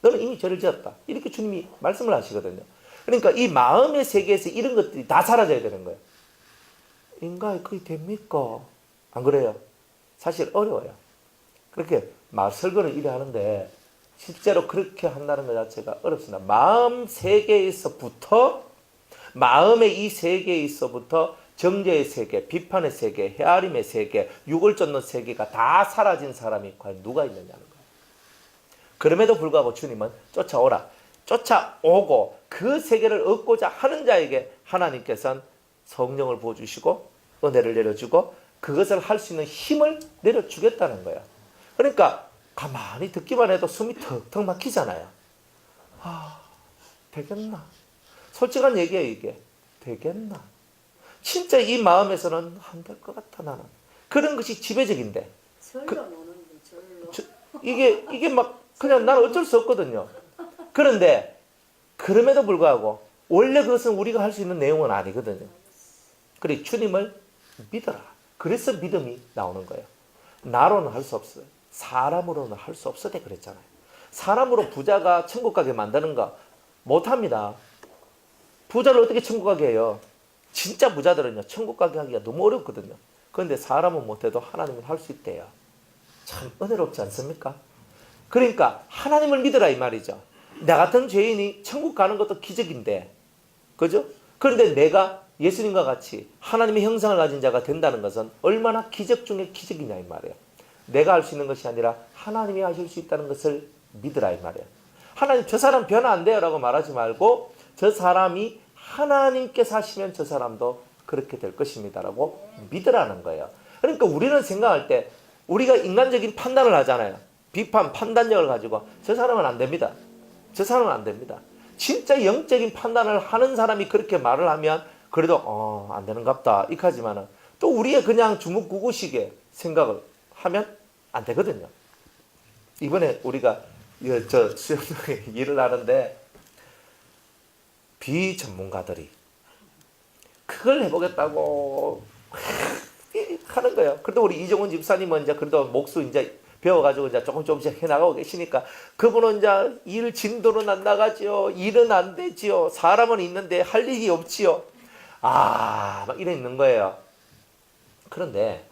너는 이미 죄를 지었다. 이렇게 주님이 말씀을 하시거든요. 그러니까 이 마음의 세계에서 이런 것들이 다 사라져야 되는 거예요. 인간이 그게 됩니까? 안 그래요? 사실 어려워요. 그렇게 설교를 이래 하는데 실제로 그렇게 한다는 것 자체가 어렵습니다. 마음 세계에서부터 마음의 이 세계에서부터 정죄의 세계, 비판의 세계, 헤아림의 세계, 육을 쫓는 세계가 다 사라진 사람이 과연 누가 있느냐는 거예요. 그럼에도 불구하고 주님은 쫓아오라. 쫓아오고 그 세계를 얻고자 하는 자에게 하나님께서는 성령을 부어주시고 은혜를 내려주고 그것을 할 수 있는 힘을 내려주겠다는 거예요. 그러니까 가만히 듣기만 해도 숨이 턱턱 막히잖아요. 되겠나? 솔직한 얘기예요 이게. 되겠나? 진짜 이 마음에서는 안 될 것 같아 나는. 그런 것이 지배적인데. 이게 막 그냥 나는 어쩔 수 없거든요. 그런데 그럼에도 불구하고 원래 그것은 우리가 할 수 있는 내용은 아니거든요. 그래 주님을 믿어라. 그래서 믿음이 나오는 거예요. 나로는 할 수 없어요. 사람으로는 할 수 없어대 그랬잖아요. 사람으로 부자가 천국 가게 만드는 거 못합니다. 부자를 어떻게 천국 가게 해요? 진짜 부자들은요 천국 가게 하기가 너무 어렵거든요. 그런데 사람은 못해도 하나님은 할 수 있대요. 참 은혜롭지 않습니까? 그러니까 하나님을 믿으라 이 말이죠. 나 같은 죄인이 천국 가는 것도 기적인데, 그죠? 그런데 내가 예수님과 같이 하나님의 형상을 가진 자가 된다는 것은 얼마나 기적 중에 기적이냐 이 말이에요. 내가 할 수 있는 것이 아니라 하나님이 하실 수 있다는 것을 믿으라 이 말이에요. 하나님 저 사람 변화 안 돼요 라고 말하지 말고 저 사람이 하나님께서 하시면 저 사람도 그렇게 될 것입니다 라고 믿으라는 거예요. 그러니까 우리는 생각할 때 우리가 인간적인 판단을 하잖아요. 비판, 판단력을 가지고 저 사람은 안 됩니다. 저 사람은 안 됩니다. 진짜 영적인 판단을 하는 사람이 그렇게 말을 하면 그래도 안 되는갑다 이까지만은 또 우리의 그냥 주먹구구식에 생각을 하면 안 되거든요. 이번에 우리가 저 수영장에 일을 하는데 비전문가들이 그걸 해보겠다고 하는 거예요. 그래도 우리 이정훈 집사님은 이제 그래도 목수 이제 배워가지고 이제 조금씩 해나가고 계시니까 그분은 이제 일 진도는 안 나가지요. 일은 안 되지요. 사람은 있는데 할 일이 없지요. 막 이래 있는 거예요. 그런데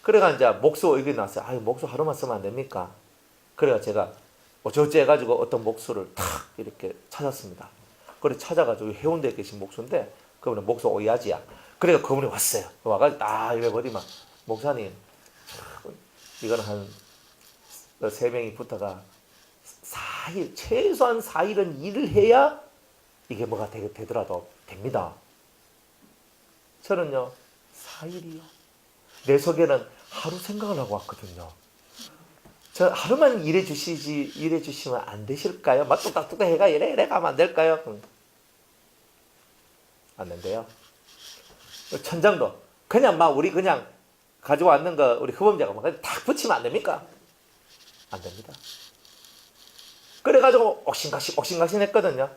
그래가 이제 목수 의견이 나왔어요. 목수 하루만 쓰면 안 됩니까? 그래가 제가 어쩌지 해가지고 어떤 목수를 탁 이렇게 찾았습니다. 그래 찾아가지고 해운대에 계신 목수인데 그분은 목수 오야지야. 그래가 그분이 왔어요. 와가지고 이래 버리면 목사님 이거는 한 3명이 붙어가 4일 최소한 4일은 일을 해야 이게 뭐가 되더라도 됩니다. 저는요 4일이요. 내 속에는 하루 생각을 하고 왔거든요. 저 하루만 일해 주시면 안 되실까요? 막 뚝딱뚝딱 해가 이래 가면 안 될까요? 안 된대요. 천장도 그냥 우리 그냥 가지고 왔는 거 우리 흡음자가 딱 붙이면 안 됩니까? 안 됩니다. 그래가지고 옥신각신 했거든요.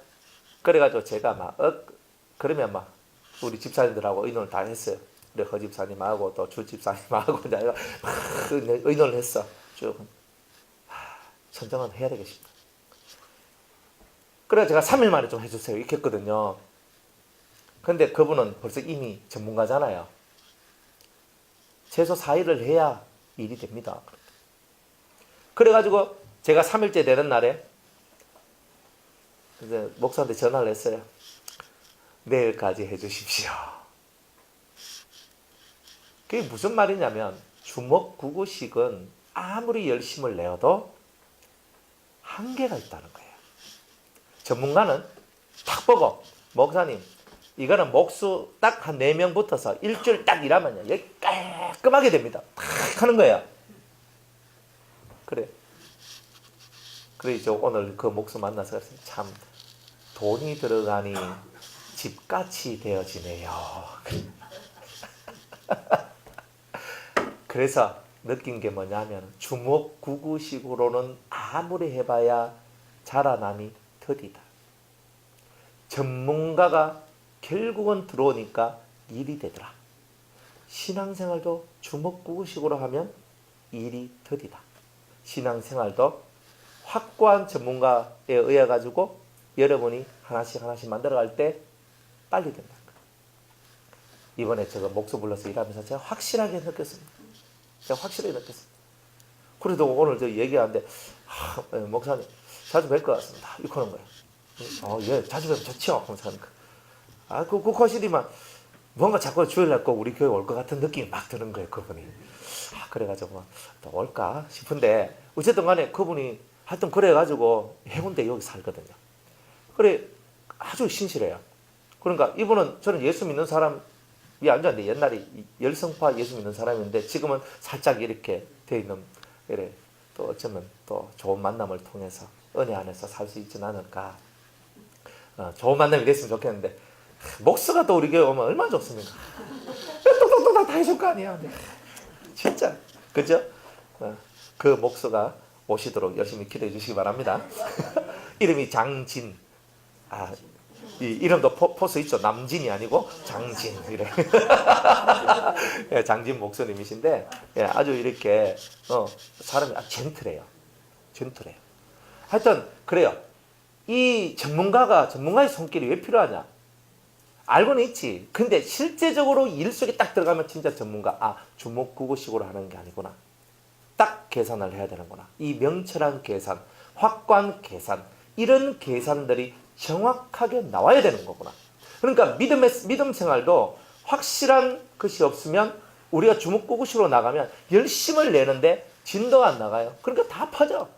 그래가지고 제가 그러면 우리 집사님들하고 의논을 다 했어요. 우리 허 집사님하고 또 주 집사님하고 의논을 했어. 쭉 천정은 해야 되겠습니다. 그래서 제가 3일 만에 좀 해주세요 이렇게 했거든요. 근데 그분은 벌써 이미 전문가잖아요. 최소 4일을 해야 일이 됩니다. 그래가지고 제가 3일째 되는 날에 이제 목사한테 전화를 했어요. 내일까지 해주십시오. 그게 무슨 말이냐면 주먹구구식은 아무리 열심을 내어도 한계가 있다는 거예요. 전문가는 딱 보고 목사님 이거는 목수 딱 한 4명 붙어서 일주일 딱 일하면요 여기 깔끔하게 됩니다. 딱 하는 거예요. 그래 이제 오늘 그 목수 만나서 참 돈이 들어가니 집같이 되어지네요. 그래서 느낀 게 뭐냐면 주먹구구식으로는 아무리 해봐야 자라남이 더디다. 전문가가 결국은 들어오니까 일이 되더라. 신앙생활도 주먹구구식으로 하면 일이 더디다. 신앙생활도 확고한 전문가에 의해 가지고 여러분이 하나씩 만들어갈 때 빨리 된다. 이번에 제가 목수 불러서 일하면서 제가 확실하게 느꼈습니다. 그래도 오늘 저 얘기하는데 목사님 자주 뵐 것 같습니다. 이렇게 하는 거예요. 예, 자주 뵈면 좋죠. 목사님. 그 거시리만 뭔가 자꾸 주일날 꼭 우리 교회 올 것 같은 느낌이 막 드는 거예요. 그분이. 그래가지고 또 올까 싶은데 어쨌든 간에 그분이 하여튼 그래가지고 해운대 여기 살거든요. 그래 아주 신실해요. 그러니까 이분은 저는 예수 믿는 사람이 아니었는데 옛날에 열성파 예수 믿는 사람인데 지금은 살짝 이렇게 돼 있는 이래 또 어쩌면 또 좋은 만남을 통해서 은혜 안에서 살 수 있지는 않을까. 좋은 만남이 됐으면 좋겠는데 목수가 또 우리 교회 오면 얼마나 좋습니까? 똑똑똑 다 해줄 거 아니야. 진짜 그죠? 그 목수가 오시도록 열심히 기도해 주시기 바랍니다. 이름이 장진. 이 이름도 포스 있죠. 남진이 아니고 장진 이래. 예, 장진 목사님이신데 아주 이렇게 사람이 젠틀해요. 하여튼 그래요. 이 전문가의 손길이 왜 필요하냐? 알고는 있지. 근데 실제적으로 일 속에 딱 들어가면 진짜 전문가. 주먹구구식으로 하는 게 아니구나. 딱 계산을 해야 되는구나. 이 명철한 계산, 확고한 계산, 이런 계산들이 정확하게 나와야 되는 거구나. 그러니까 믿음 생활도 확실한 것이 없으면 우리가 주먹구구식으로 나가면 열심을 내는데 진도가 안 나가요. 그러니까 다 퍼져.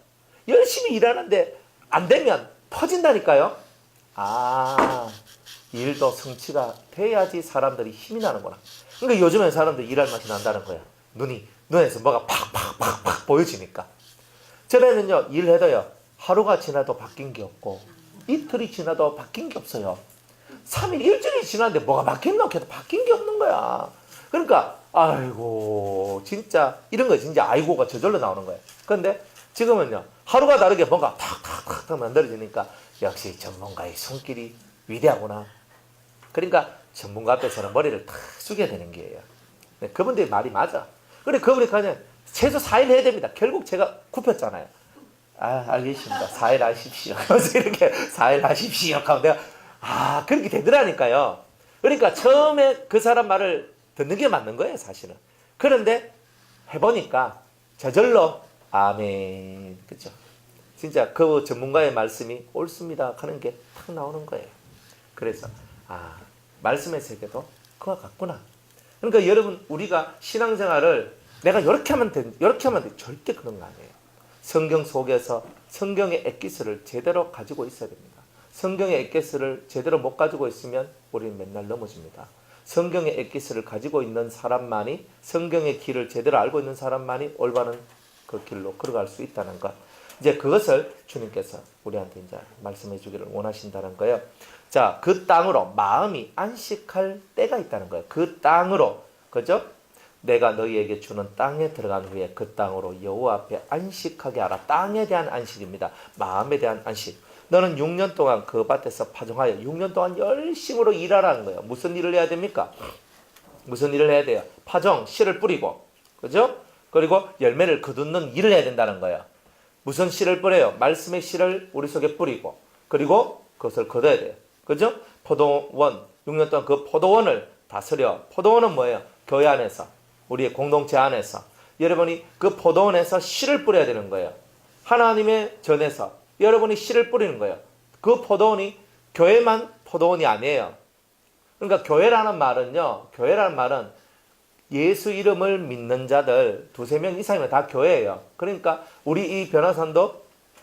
열심히 일하는데 안 되면 퍼진다니까요. 일도 성취가 돼야지 사람들이 힘이 나는구나. 그러니까 요즘에 사람들이 일할 맛이 난다는 거야. 눈에서 뭐가 팍팍팍팍 보여지니까. 전에는요 일해도요 하루가 지나도 바뀐 게 없고 이틀이 지나도 바뀐 게 없어요. 3일 일주일이 지났는데 뭐가 바뀌었나 해도 바뀐 게 없는 거야. 그러니까 아이고 진짜 이런 거 진짜 아이고가 저절로 나오는 거예요. 그런데 지금은요 하루가 다르게 뭔가 탁탁탁탁 만들어지니까 역시 전문가의 손길이 위대하구나. 그러니까 전문가 앞에서는 머리를 탁 숙여야 되는 게예요. 그분들의 말이 맞아. 그래 그분이 그냥 최소 4일 해야 됩니다. 결국 제가 굽혔잖아요. 아 알겠습니다. 4일 하십시오. 그래서 이렇게 4일 하십시오. 하면 내가 그렇게 되더라니까요. 그러니까 처음에 그 사람 말을 듣는 게 맞는 거예요 사실은. 그런데 해보니까 저절로 아멘 그죠. 진짜 그 전문가의 말씀이 옳습니다 하는 게 탁 나오는 거예요. 그래서 말씀의 세계도 그와 같구나. 그러니까 여러분 우리가 신앙생활을 내가 이렇게 하면 돼 절대 그런 거 아니에요. 성경 속에서 성경의 엑기스를 제대로 가지고 있어야 됩니다. 성경의 엑기스를 제대로 못 가지고 있으면 우리는 맨날 넘어집니다. 성경의 엑기스를 가지고 있는 사람만이 성경의 길을 제대로 알고 있는 사람만이 올바른 그 길로 걸어갈 수 있다는 것. 이제 그것을 주님께서 우리한테 이제 말씀해 주기를 원하신다는 거예요. 자, 그 땅으로 마음이 안식할 때가 있다는 거예요. 그 땅으로, 그죠? 내가 너희에게 주는 땅에 들어간 후에 그 땅으로 여호와 앞에 안식하게 하라. 땅에 대한 안식입니다. 마음에 대한 안식. 너는 6년 동안 그 밭에서 파종하여 6년 동안 열심으로 일하라는 거예요. 무슨 일을 해야 됩니까? 무슨 일을 해야 돼요? 파종, 씨를 뿌리고, 그죠? 그리고 열매를 거두는 일을 해야 된다는 거예요. 무슨 씨를 뿌려요? 말씀의 씨를 우리 속에 뿌리고, 그리고 그것을 거둬야 돼요. 그죠? 포도원, 6년 동안 그 포도원을 다스려. 포도원은 뭐예요? 교회 안에서, 우리의 공동체 안에서. 여러분이 그 포도원에서 씨를 뿌려야 되는 거예요. 하나님의 전에서 여러분이 씨를 뿌리는 거예요. 그 포도원이 교회만 포도원이 아니에요. 그러니까 교회라는 말은 예수 이름을 믿는 자들 2-3명 이상이면 다 교회예요. 그러니까 우리 이 변화산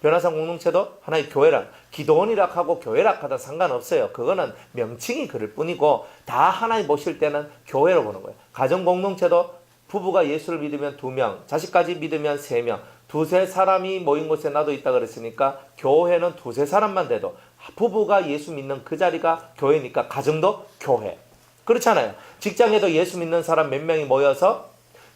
공동체도 하나의 교회라. 기도원이라 하고 교회라 하다 상관없어요. 그거는 명칭이 그럴 뿐이고 다 하나님 보실 때는 교회로 보는 거예요. 가정 공동체도 부부가 예수를 믿으면 2명, 자식까지 믿으면 3명, 2-3사람이 모인 곳에 나도 있다 그랬으니까 교회는 2-3사람만 돼도 부부가 예수 믿는 그 자리가 교회니까 가정도 교회. 그렇잖아요. 직장에도 예수 믿는 사람 몇 명이 모여서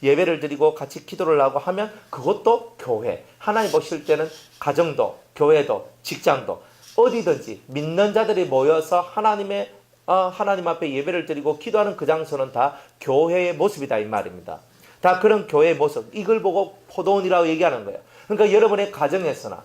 예배를 드리고 같이 기도를 하고 하면 그것도 교회. 하나님 보실 때는 가정도, 교회도, 직장도 어디든지 믿는 자들이 모여서 하나님 앞에 예배를 드리고 기도하는 그 장소는 다 교회의 모습이다 이 말입니다. 다 그런 교회의 모습. 이걸 보고 포도원이라고 얘기하는 거예요. 그러니까 여러분의 가정에서나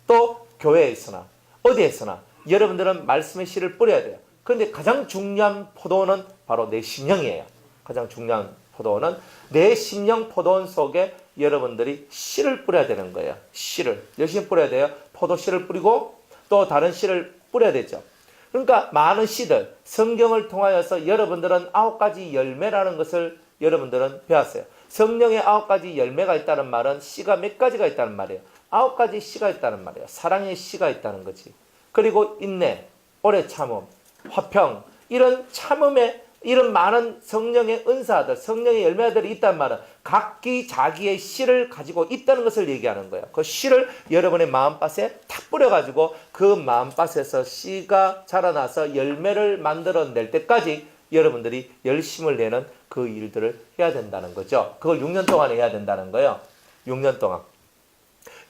또 교회에서나 어디에서나 여러분들은 말씀의 씨를 뿌려야 돼요. 그런데 가장 중요한 포도원은 바로 내 심령이에요. 가장 중요한 포도원은 내 심령 포도원 속에 여러분들이 씨를 뿌려야 되는 거예요. 씨를 열심히 뿌려야 돼요. 포도 씨를 뿌리고 또 다른 씨를 뿌려야 되죠. 그러니까 많은 씨들, 성경을 통하여서 여러분들은 9가지 열매라는 것을 여러분들은 배웠어요. 성령의 9가지 열매가 있다는 말은 씨가 몇 가지가 있다는 말이에요. 9가지 씨가 있다는 말이에요. 사랑의 씨가 있다는 거지. 그리고 인내, 오래 참음, 화평, 이런 참음의 이런 많은 성령의 은사들, 성령의 열매들이 있단 말은 각기 자기의 씨를 가지고 있다는 것을 얘기하는 거예요. 그 씨를 여러분의 마음밭에 탁 뿌려가지고 그 마음밭에서 씨가 자라나서 열매를 만들어낼 때까지 여러분들이 열심을 내는 그 일들을 해야 된다는 거죠. 그걸 6년 동안 해야 된다는 거예요. 6년 동안.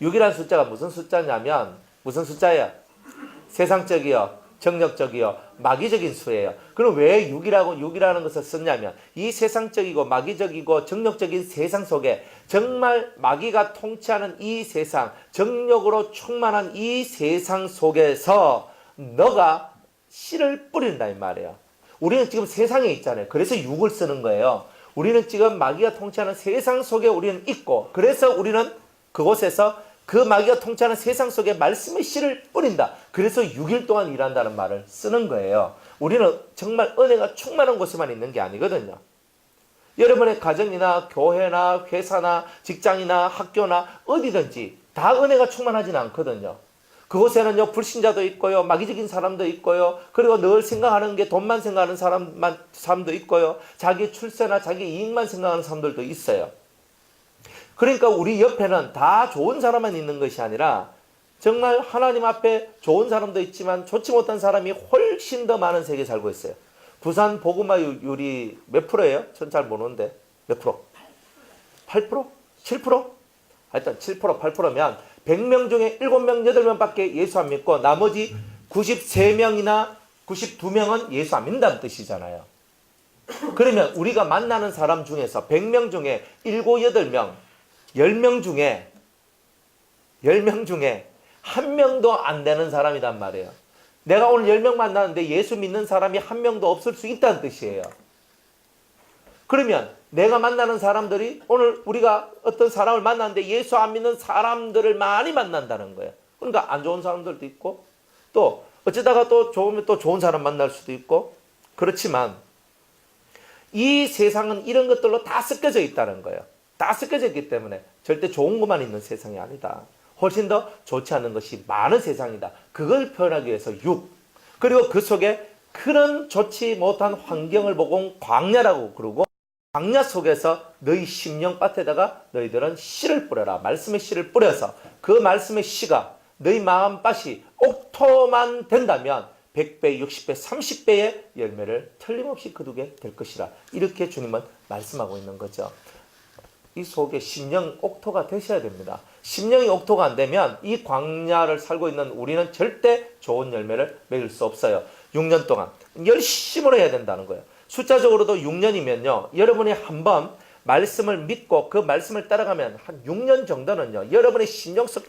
6이라는 숫자가 무슨 숫자냐면 무슨 숫자예요? 세상적이요, 정력적이요, 마귀적인 수예요. 그럼 왜 6이라는 것을 썼냐면 이 세상적이고 마귀적이고 정력적인 세상 속에 정말 마귀가 통치하는 이 세상, 정력으로 충만한 이 세상 속에서 너가 씨를 뿌린다 이 말이에요. 우리는 지금 세상에 있잖아요. 그래서 6을 쓰는 거예요. 우리는 지금 마귀가 통치하는 세상 속에 우리는 있고 그래서 우리는 그곳에서 그 마귀가 통치하는 세상 속에 말씀의 씨를 뿌린다. 그래서 6일 동안 일한다는 말을 쓰는 거예요. 우리는 정말 은혜가 충만한 곳에만 있는 게 아니거든요. 여러분의 가정이나 교회나 회사나 직장이나 학교나 어디든지 다 은혜가 충만하지는 않거든요. 그곳에는요 불신자도 있고요, 마귀적인 사람도 있고요, 그리고 늘 생각하는 게 돈만 생각하는 사람도 있고요, 자기 출세나 자기 이익만 생각하는 사람들도 있어요. 그러니까 우리 옆에는 다 좋은 사람만 있는 것이 아니라 정말 하나님 앞에 좋은 사람도 있지만 좋지 못한 사람이 훨씬 더 많은 세계에 살고 있어요. 부산 복음화율이 몇 프로예요? 전 잘 모르는데. 몇 프로? 8%? 7%? 하여튼 7%, 8%면 100명 중에 7명, 8명밖에 예수 안 믿고 나머지 93명이나 92명은 예수 안 믿는다는 뜻이잖아요. 그러면 우리가 만나는 사람 중에서 100명 중에 7, 8명, 10명 중에 1명도 안 되는 사람이란 말이에요. 내가 오늘 10명 만나는데 예수 믿는 사람이 한 명도 없을 수 있다는 뜻이에요. 그러면 내가 만나는 사람들이 오늘 우리가 어떤 사람을 만났는데 예수 안 믿는 사람들을 많이 만난다는 거예요. 그러니까 안 좋은 사람들도 있고 또 어쩌다가 또 좋으면 또 좋은 사람 만날 수도 있고 그렇지만 이 세상은 이런 것들로 다 섞여져 있다는 거예요. 다 섞여져 있기 때문에 절대 좋은 것만 있는 세상이 아니다. 훨씬 더 좋지 않은 것이 많은 세상이다. 그걸 표현하기 위해서 그리고 그 속에 그런 좋지 못한 환경을 보고 광야라고 그러고 광야 속에서 너희 심령밭에다가 너희들은 씨를 뿌려라. 말씀의 씨를 뿌려서 그 말씀의 씨가 너희 마음밭이 옥토만 된다면 100배, 60배, 30배의 열매를 틀림없이 거두게 될 것이라. 이렇게 주님은 말씀하고 있는 거죠. 이 속에 심령 옥토가 되셔야 됩니다. 심령이 옥토가 안 되면 이 광야를 살고 있는 우리는 절대 좋은 열매를 맺을 수 없어요. 6년 동안 열심으로 해야 된다는 거예요. 숫자적으로도 6년이면요. 여러분이 한번 말씀을 믿고 그 말씀을 따라가면 한 6년 정도는요. 여러분의 심령 속에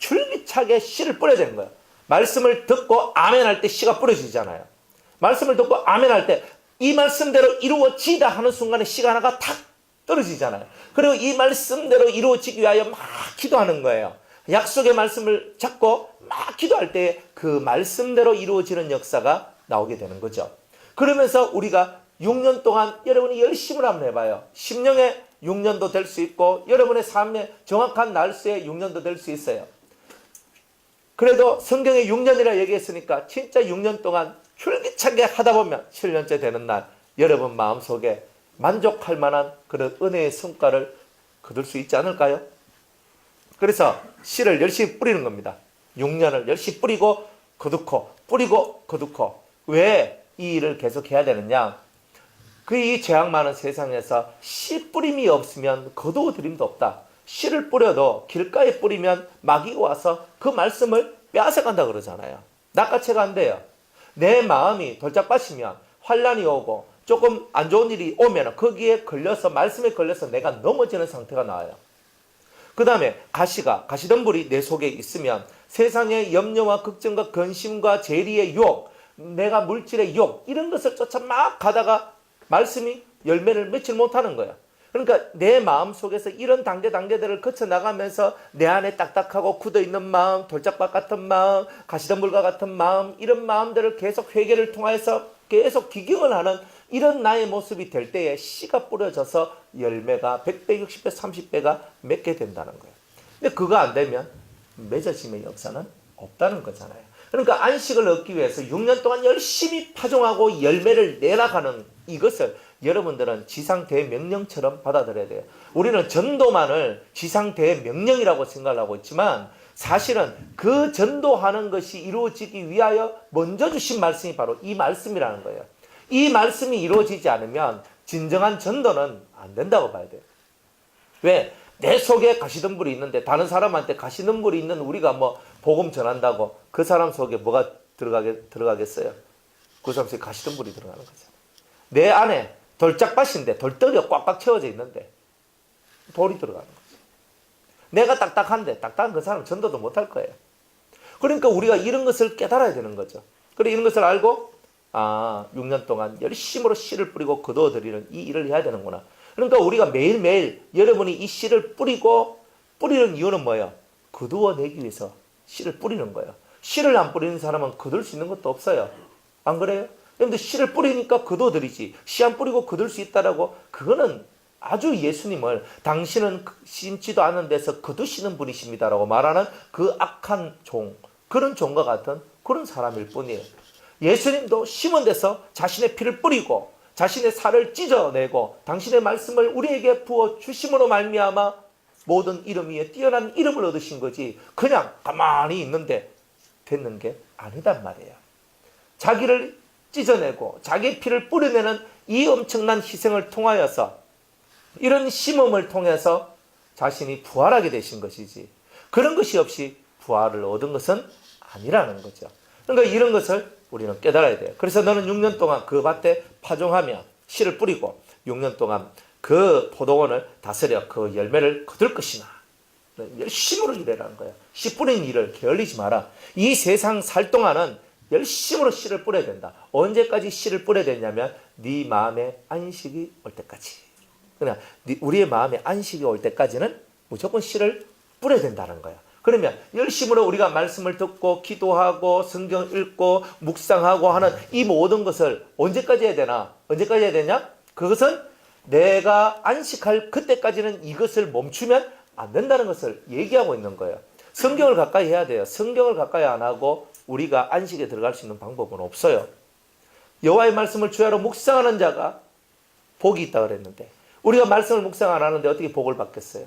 줄기차게 씨를 뿌려야 되는 거예요. 말씀을 듣고 아멘 할 때 씨가 뿌려지잖아요. 말씀을 듣고 아멘 할 때 이 말씀대로 이루어지다 하는 순간에 씨가 하나가 탁 떨어지잖아요. 그리고 이 말씀대로 이루어지기 위하여 막 기도하는 거예요. 약속의 말씀을 잡고 막 기도할 때 그 말씀대로 이루어지는 역사가 나오게 되는 거죠. 그러면서 우리가 6년 동안 여러분이 열심을 한번 해봐요. 심령의 6년도 될 수 있고 여러분의 삶의 정확한 날수의 6년도 될 수 있어요. 그래도 성경에 6년이라 얘기했으니까 진짜 6년 동안 줄기차게 하다 보면 7년째 되는 날 여러분 마음속에 만족할 만한 그런 은혜의 성과를 거둘 수 있지 않을까요? 그래서 씨를 열심히 뿌리는 겁니다. 6년을 열심히 뿌리고 거두고 뿌리고 거두고. 왜 이 일을 계속 해야 되느냐? 그 이 죄악 많은 세상에서 씨 뿌림이 없으면 거두어 드림도 없다. 씨를 뿌려도 길가에 뿌리면 마귀가 와서 그 말씀을 빼앗아간다 그러잖아요. 낚아채가 안 돼요. 내 마음이 돌짝밭이면 환란이 오고 조금 안 좋은 일이 오면 거기에 걸려서 말씀에 걸려서 내가 넘어지는 상태가 나와요. 그 다음에 가시덤불이 내 속에 있으면 세상의 염려와 걱정과 근심과 재리의 유혹, 내가 물질의 유혹 이런 것을 쫓아 막 가다가 말씀이 열매를 맺지 못하는 거예요. 그러니까 내 마음 속에서 이런 단계들을 거쳐 나가면서 내 안에 딱딱하고 굳어있는 마음, 돌짝밭 같은 마음, 가시덤불과 같은 마음 이런 마음들을 계속 회개를 통해서 계속 기경을 하는 이런 나의 모습이 될 때에 씨가 뿌려져서 열매가 100배, 60배, 30배가 맺게 된다는 거예요. 근데 그거 안 되면 맺어짐의 역사는 없다는 거잖아요. 그러니까 안식을 얻기 위해서 6년 동안 열심히 파종하고 열매를 내나가는 이것을 여러분들은 지상 대명령처럼 받아들여야 돼요. 우리는 전도만을 지상 대명령이라고 생각을 하고 있지만 사실은 그 전도하는 것이 이루어지기 위하여 먼저 주신 말씀이 바로 이 말씀이라는 거예요. 이 말씀이 이루어지지 않으면 진정한 전도는 안 된다고 봐야 돼요. 왜? 내 속에 가시덤불이 있는데 다른 사람한테 가시덤불이 있는 우리가 뭐 복음 전한다고 그 사람 속에 뭐가 들어가겠어요? 그 사람 속에 가시덤불이 들어가는 거죠. 내 안에 돌짝밭인데 돌덩이가 꽉꽉 채워져 있는데 돌이 들어가는 거죠. 내가 딱딱한데 딱딱한 그 사람 전도도 못할 거예요. 그러니까 우리가 이런 것을 깨달아야 되는 거죠. 그리고 이런 것을 알고 6년 동안 열심으로 씨를 뿌리고 거두어들이는 이 일을 해야 되는구나. 그러니까 우리가 매일매일 여러분이 이 씨를 뿌리는 이유는 뭐예요? 거두어내기 위해서 씨를 뿌리는 거예요. 씨를 안 뿌리는 사람은 거둘 수 있는 것도 없어요. 안 그래요? 그런데 씨를 뿌리니까 거두어들이지. 씨 안 뿌리고 거둘 수 있다라고 그거는 아주 예수님을 당신은 심지도 않은 데서 거두시는 분이십니다라고 말하는 그 악한 종, 그런 종과 같은 그런 사람일 뿐이에요. 예수님도 심은 데서 자신의 피를 뿌리고 자신의 살을 찢어내고 당신의 말씀을 우리에게 부어 주심으로 말미암아 모든 이름 위에 뛰어난 이름을 얻으신 거지 그냥 가만히 있는데 됐는 게 아니단 말이에요. 자기를 찢어내고 자기 피를 뿌려내는 이 엄청난 희생을 통하여서 이런 심음을 통해서 자신이 부활하게 되신 것이지 그런 것이 없이 부활을 얻은 것은 아니라는 거죠. 그러니까 이런 것을 우리는 깨달아야 돼요. 그래서 너는 6년 동안 그 밭에 파종하며 씨를 뿌리고 6년 동안 그 포도원을 다스려 그 열매를 거둘 것이나 열심으로 일하라는 거야. 씨 뿌리는 일을 게을리지 마라. 이 세상 살 동안은 열심으로 씨를 뿌려야 된다. 언제까지 씨를 뿌려야 되냐면 네 마음에 안식이 올 때까지. 그냥 우리의 마음에 안식이 올 때까지는 무조건 씨를 뿌려야 된다는 거야. 그러면 열심으로 우리가 말씀을 듣고 기도하고 성경 읽고 묵상하고 하는 이 모든 것을 언제까지 해야 되나? 언제까지 해야 되냐? 그것은 내가 안식할 그때까지는 이것을 멈추면 안 된다는 것을 얘기하고 있는 거예요. 성경을 가까이 해야 돼요. 성경을 가까이 안 하고 우리가 안식에 들어갈 수 있는 방법은 없어요. 여호와의 말씀을 주야로 묵상하는 자가 복이 있다 그랬는데 우리가 말씀을 묵상 안 하는데 어떻게 복을 받겠어요?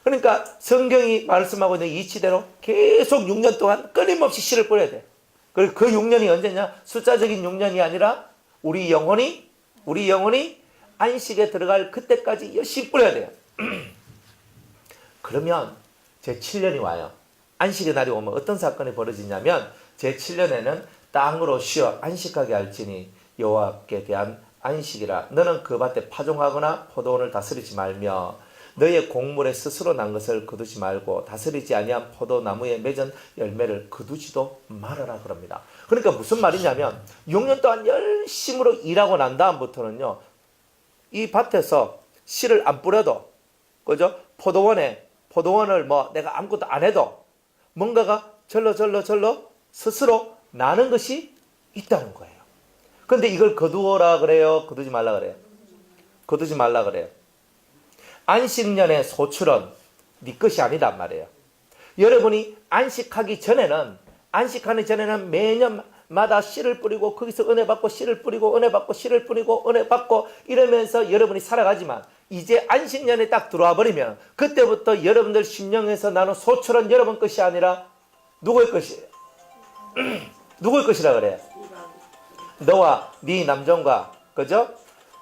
그러니까 성경이 말씀하고 있는 이치대로 계속 6년 동안 끊임없이 씨를 뿌려야 돼. 그리고 그 6년이 언제냐? 숫자적인 6년이 아니라 우리 영혼이 안식에 들어갈 그때까지 열심히 뿌려야 돼요. 그러면 제7년이 와요. 안식의 날이 오면 어떤 사건이 벌어지냐면 제7년에는 땅으로 쉬어 안식하게 할지니 여호와께 대한 안식이라. 너는 그 밭에 파종하거나 포도원을 다스리지 말며 너의 곡물에 스스로 난 것을 거두지 말고 다스리지 아니한 포도나무에 맺은 열매를 거두지도 말아라 그럽니다. 그러니까 무슨 말이냐면 6년 동안 열심으로 일하고 난 다음부터는요. 이 밭에서 씨를 안 뿌려도 그죠? 포도원을 뭐 내가 아무것도 안 해도 뭔가가 절로 스스로 나는 것이 있다는 거예요. 그런데 이걸 거두어라 그래요? 거두지 말라 그래요? 거두지 말라 그래요. 안식년의 소출은 네 것이 아니단 말이에요. 여러분이 안식하기 전에는 매년마다 씨를 뿌리고 거기서 은혜 받고 씨를 뿌리고 은혜 받고 씨를 뿌리고 은혜 받고 이러면서 여러분이 살아가지만 이제 안식년에 딱 들어와 버리면 그때부터 여러분들 심령에서 나는 소출은 여러분 것이 아니라 누구의 것이에요? 누구의 것이라 그래요? 너와 네 남종과 그죠?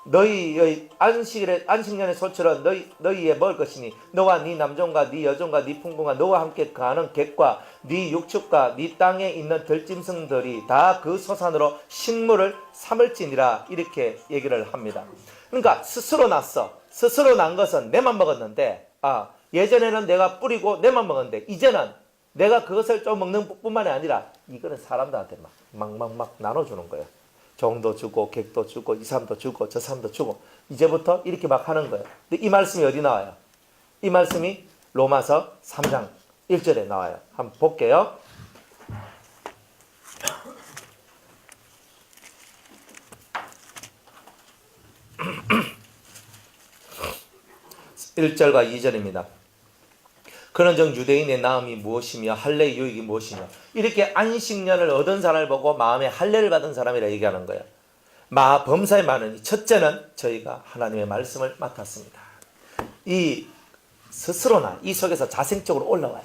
너희의 안식년의 소출은 너희의 먹을 것이니 너와 네 남종과 네 여종과 네 풍부가 너와 함께 거하는 객과 네 육축과 네 땅에 있는 들짐승들이 다 그 소산으로 식물을 삼을지니라 이렇게 얘기를 합니다. 그러니까 스스로 난 것은 내만 먹었는데 예전에는 내가 뿌리고 내만 먹었는데 이제는 내가 그것을 좀 먹는 뿐만이 아니라 이거는 사람들한테 막 나눠주는 거예요. 종도 주고 객도 주고 이 사람도 주고 저 사람도 주고 이제부터 이렇게 막 하는 거예요. 근데 이 말씀이 어디 나와요? 이 말씀이 로마서 3장 1절에 나와요. 한번 볼게요. (1절과) (2절입니다) 그런즉 유대인의 나음이 무엇이며 할례의 유익이 무엇이며 이렇게 안식년을 얻은 사람을 보고 마음에 할례를 받은 사람이라 얘기하는 거예요. 범사에 많으니 첫째는 저희가 하나님의 말씀을 맡았습니다. 이 스스로나 이 속에서 자생적으로 올라와요.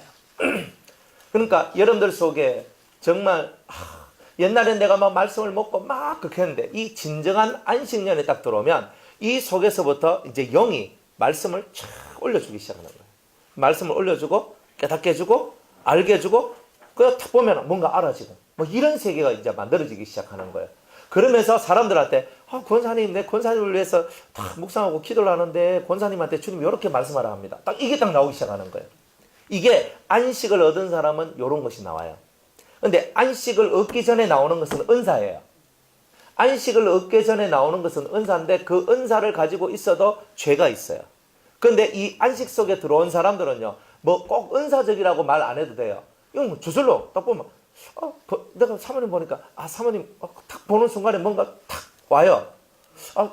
그러니까 여러분들 속에 정말 옛날엔 내가 막 말씀을 먹고 막 그렇게 했는데 이 진정한 안식년에 딱 들어오면 이 속에서부터 이제 영이 말씀을 쫙 올려주기 시작하는 거예요. 말씀을 올려주고 깨닫게 해주고 알게 해주고 그냥 탁 보면 뭔가 알아지고 뭐 이런 세계가 이제 만들어지기 시작하는 거예요. 그러면서 사람들한테 권사님 내 권사님을 위해서 다 묵상하고 기도를 하는데 권사님한테 주님이 이렇게 말씀하라 합니다. 딱 이게 딱 나오기 시작하는 거예요. 이게 안식을 얻은 사람은 이런 것이 나와요. 근데 안식을 얻기 전에 나오는 것은 은사예요. 안식을 얻기 전에 나오는 것은 은사인데 그 은사를 가지고 있어도 죄가 있어요. 근데 이 안식 속에 들어온 사람들은요, 뭐 꼭 은사적이라고 말 안 해도 돼요. 이건 뭐 저절로 딱 보면, 내가 사모님 보니까, 사모님, 탁 보는 순간에 뭔가 탁 와요.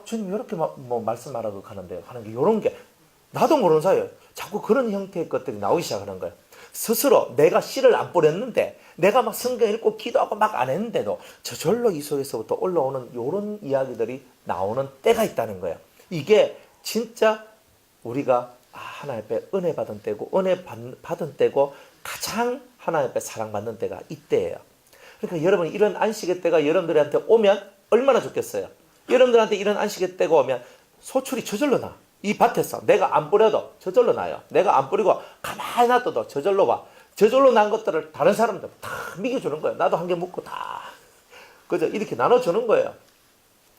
주님, 이렇게 뭐 말씀하라고 하는데요. 하는 게, 요런 게, 나도 모르는 사이에 자꾸 그런 형태의 것들이 나오기 시작하는 거예요. 스스로 내가 씨를 안 뿌렸는데, 내가 막 성경 읽고 기도하고 막 안 했는데도, 저절로 이 속에서부터 올라오는 요런 이야기들이 나오는 때가 있다는 거예요. 이게 진짜 우리가 하나님 앞에 은혜 받은 때고 은혜 받은 때고 가장 하나님 앞에 사랑받는 때가 이때예요. 그러니까 여러분 이런 안식의 때가 여러분들한테 오면 얼마나 좋겠어요. 여러분들한테 이런 안식일 때가 오면 소출이 저절로 나. 이 밭에서 내가 안 뿌려도 저절로 나요. 내가 안 뿌리고 가만히 놔둬도 저절로 와. 저절로 난 것들을 다른 사람들 다 먹여주는 거예요. 나도 한 개 먹고 다. 그죠? 이렇게 나눠주는 거예요.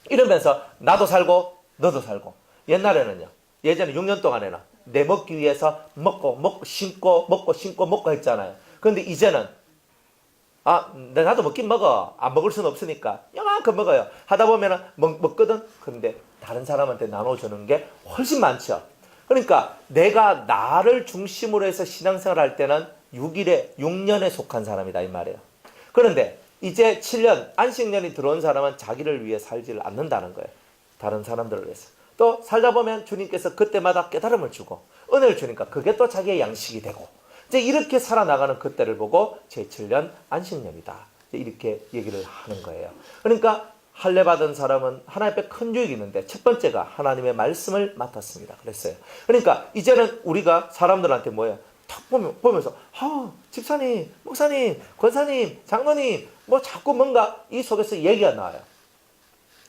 이러면서 나도 살고 너도 살고. 옛날에는요. 예전에 6년 동안에는 내 먹기 위해서 먹고 심고 했잖아요. 그런데 이제는 나도 먹긴 먹어. 안 먹을 수는 없으니까 요만큼 먹어요. 하다 보면은 먹거든. 그런데 다른 사람한테 나눠주는 게 훨씬 많죠. 그러니까 내가 나를 중심으로 해서 신앙생활 할 때는 6년에 속한 사람이다 이 말이에요. 그런데 이제 7년 안식년이 들어온 사람은 자기를 위해 살지를 않는다는 거예요. 다른 사람들을 위해서. 또 살다 보면 주님께서 그때마다 깨달음을 주고 은혜를 주니까 그게 또 자기의 양식이 되고 이제 이렇게 살아나가는 그때를 보고 제7년 안식년이다. 이렇게 얘기를 하는 거예요. 그러니까 할례 받은 사람은 하나님 앞에 큰 유익이 있는데 첫 번째가 하나님의 말씀을 맡았습니다. 그랬어요. 그러니까 이제는 우리가 사람들한테 뭐예요? 탁 보면서 집사님, 목사님, 권사님, 장로님 뭐 자꾸 뭔가 이 속에서 얘기가 나와요.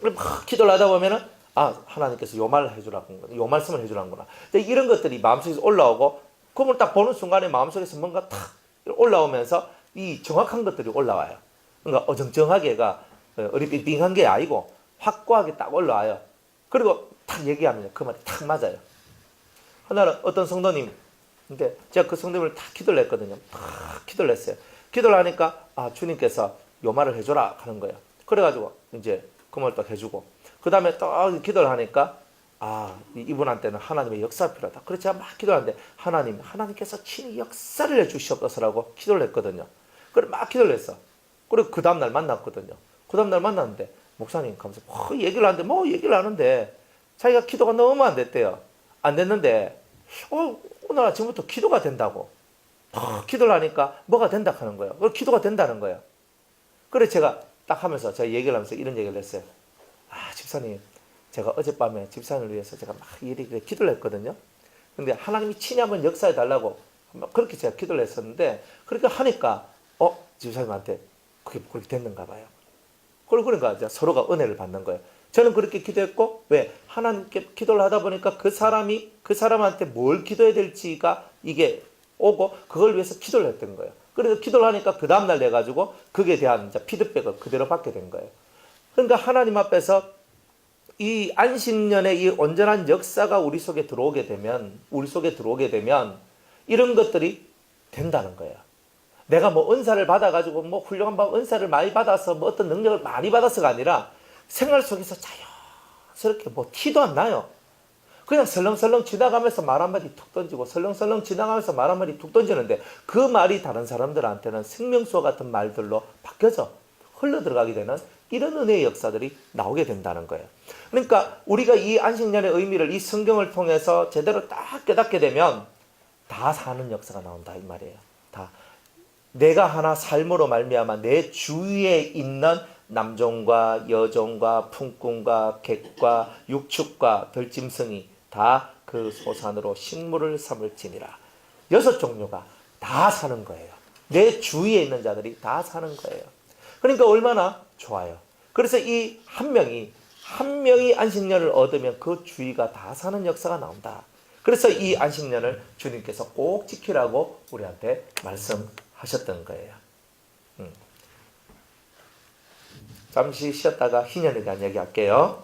막 기도를 하다 보면은 하나님께서 요 말을 해주라는 요 말씀을 해주라는구나. 이런 것들이 마음속에서 올라오고 그걸 딱 보는 순간에 마음속에서 뭔가 탁 올라오면서 이 정확한 것들이 올라와요. 그러니까 어정쩡하게가 어리빙빙한 게 아니고 확고하게 딱 올라와요. 그리고 탁 얘기하면 그 말이 탁 맞아요. 하나는 어떤 성도님, 근데 제가 그 성도님을 탁 기도를 했거든요. 탁 기도를 했어요. 기도를 하니까 주님께서 요 말을 해줘라 하는 거예요. 그래가지고 이제 그 말을 딱 해주고 그 다음에 또 기도를 하니까 이분한테는 하나님의 역사가 필요하다. 그래서 제가 막 기도하는데 하나님께서 친히 역사를 해주시옵소서라고 기도를 했거든요. 그래 막 기도를 했어. 그리고 그 다음날 만났거든요. 그 다음날 만났는데 목사님 가면서 얘기를 하는데 자기가 기도가 너무 안 됐대요. 안 됐는데 오늘 아침부터 기도가 된다고. 기도를 하니까 뭐가 된다 하는 거예요. 기도가 된다는 거예요. 그래 제가 딱 하면서 제가 얘기를 하면서 이런 얘기를 했어요. 집사님, 제가 어젯밤에 집사님을 위해서 제가 막 이렇게 기도를 했거든요. 근데 하나님이 친히 한번 역사해 달라고 그렇게 제가 기도를 했었는데 그렇게 하니까 집사님한테 그게 됐는가 봐요. 그러니까 이제 서로가 은혜를 받는 거예요. 저는 그렇게 기도했고 왜 하나님께 기도를 하다 보니까 그 사람한테 뭘 기도해야 될지가 이게 오고 그걸 위해서 기도를 했던 거예요. 그래서 기도를 하니까 그 다음날 내가지고 그게 대한 이제 피드백을 그대로 받게 된 거예요. 그러니까 하나님 앞에서 이 안식년의 이 온전한 역사가 우리 속에 들어오게 되면 이런 것들이 된다는 거예요. 내가 뭐 은사를 받아가지고 뭐 훌륭한 은사를 많이 받아서 뭐 어떤 능력을 많이 받아서가 아니라 생활 속에서 자연스럽게 뭐 티도 안 나요. 그냥 설렁설렁 지나가면서 말 한마디 툭 던지고 설렁설렁 지나가면서 말 한마디 툭 던지는데 그 말이 다른 사람들한테는 생명수와 같은 말들로 바뀌어져 흘러들어가게 되는 이런 은혜의 역사들이 나오게 된다는 거예요. 그러니까 우리가 이 안식년의 의미를 이 성경을 통해서 제대로 딱 깨닫게 되면 다 사는 역사가 나온다 이 말이에요. 다 내가 하나 삶으로 말미암아 내 주위에 있는 남종과 여종과 품꾼과 객과 육축과 들짐승이 다 그 소산으로 식물을 삼을지니라. 6종류가 다 사는 거예요. 내 주위에 있는 자들이 다 사는 거예요. 그러니까 얼마나 좋아요. 그래서 이 한 명이 안식년을 얻으면 그 주위가 다 사는 역사가 나온다. 그래서 이 안식년을 주님께서 꼭 지키라고 우리한테 말씀하셨던 거예요. 잠시 쉬었다가 희년에 대한 얘기 할게요.